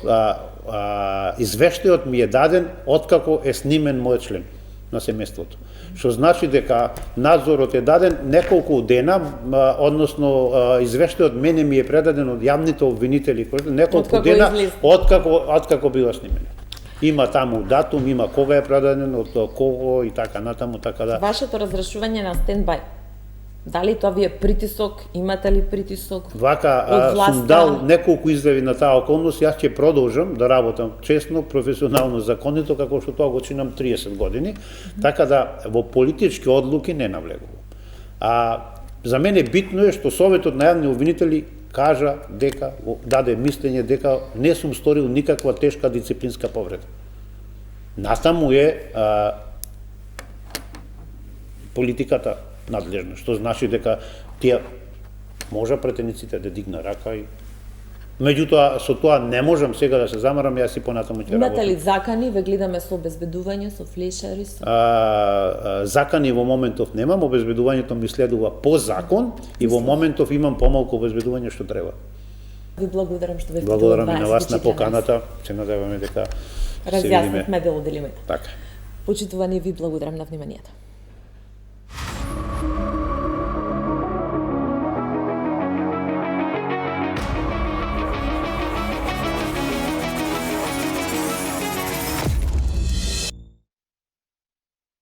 [SPEAKER 2] извештајот ми е даден откако е снимен мојот член на семејството. Што значи дека надзорот е даден неколку дена, односно извештајот мене ми е предаден од јавните обвинители, неколку дена откако била снимен. Има таму датум, има кога е предаден, од кого и така натаму, така да.
[SPEAKER 1] Вашето разрешување на стендбај, дали тоа ви е притисок, имате ли притисок?
[SPEAKER 2] Вака, сум дал неколку изјави на таа околност, јас ќе продолжам да работам честно, професионално, законито, како што тоа го чинам 30 години, така да во политички одлуки не навлегувам. За мене битно е што Советот на јавни обвинители кажа дека, даде мислење дека не сум сторил никаква тешка дисциплинска повреда. Натаму е политиката надлежна, што значи дека тие може претениците да дигна рака и меѓутоа со тоа не можам сега да се замарам, јас и понатаму ќе работам.
[SPEAKER 1] Имате ли закани, ве гледаме со обезбедување, со флешери?
[SPEAKER 2] Закани во моментов немам, обезбедувањето ми следува по закон и во моментов имам помалку обезбедување што треба.
[SPEAKER 1] Ви благодарам што бевте.
[SPEAKER 2] Благодарам и на вас на поканата, се надеваме дека
[SPEAKER 1] разјаснивме дело делимите.
[SPEAKER 2] Така.
[SPEAKER 1] Почитувани, ви благодарам на вниманието.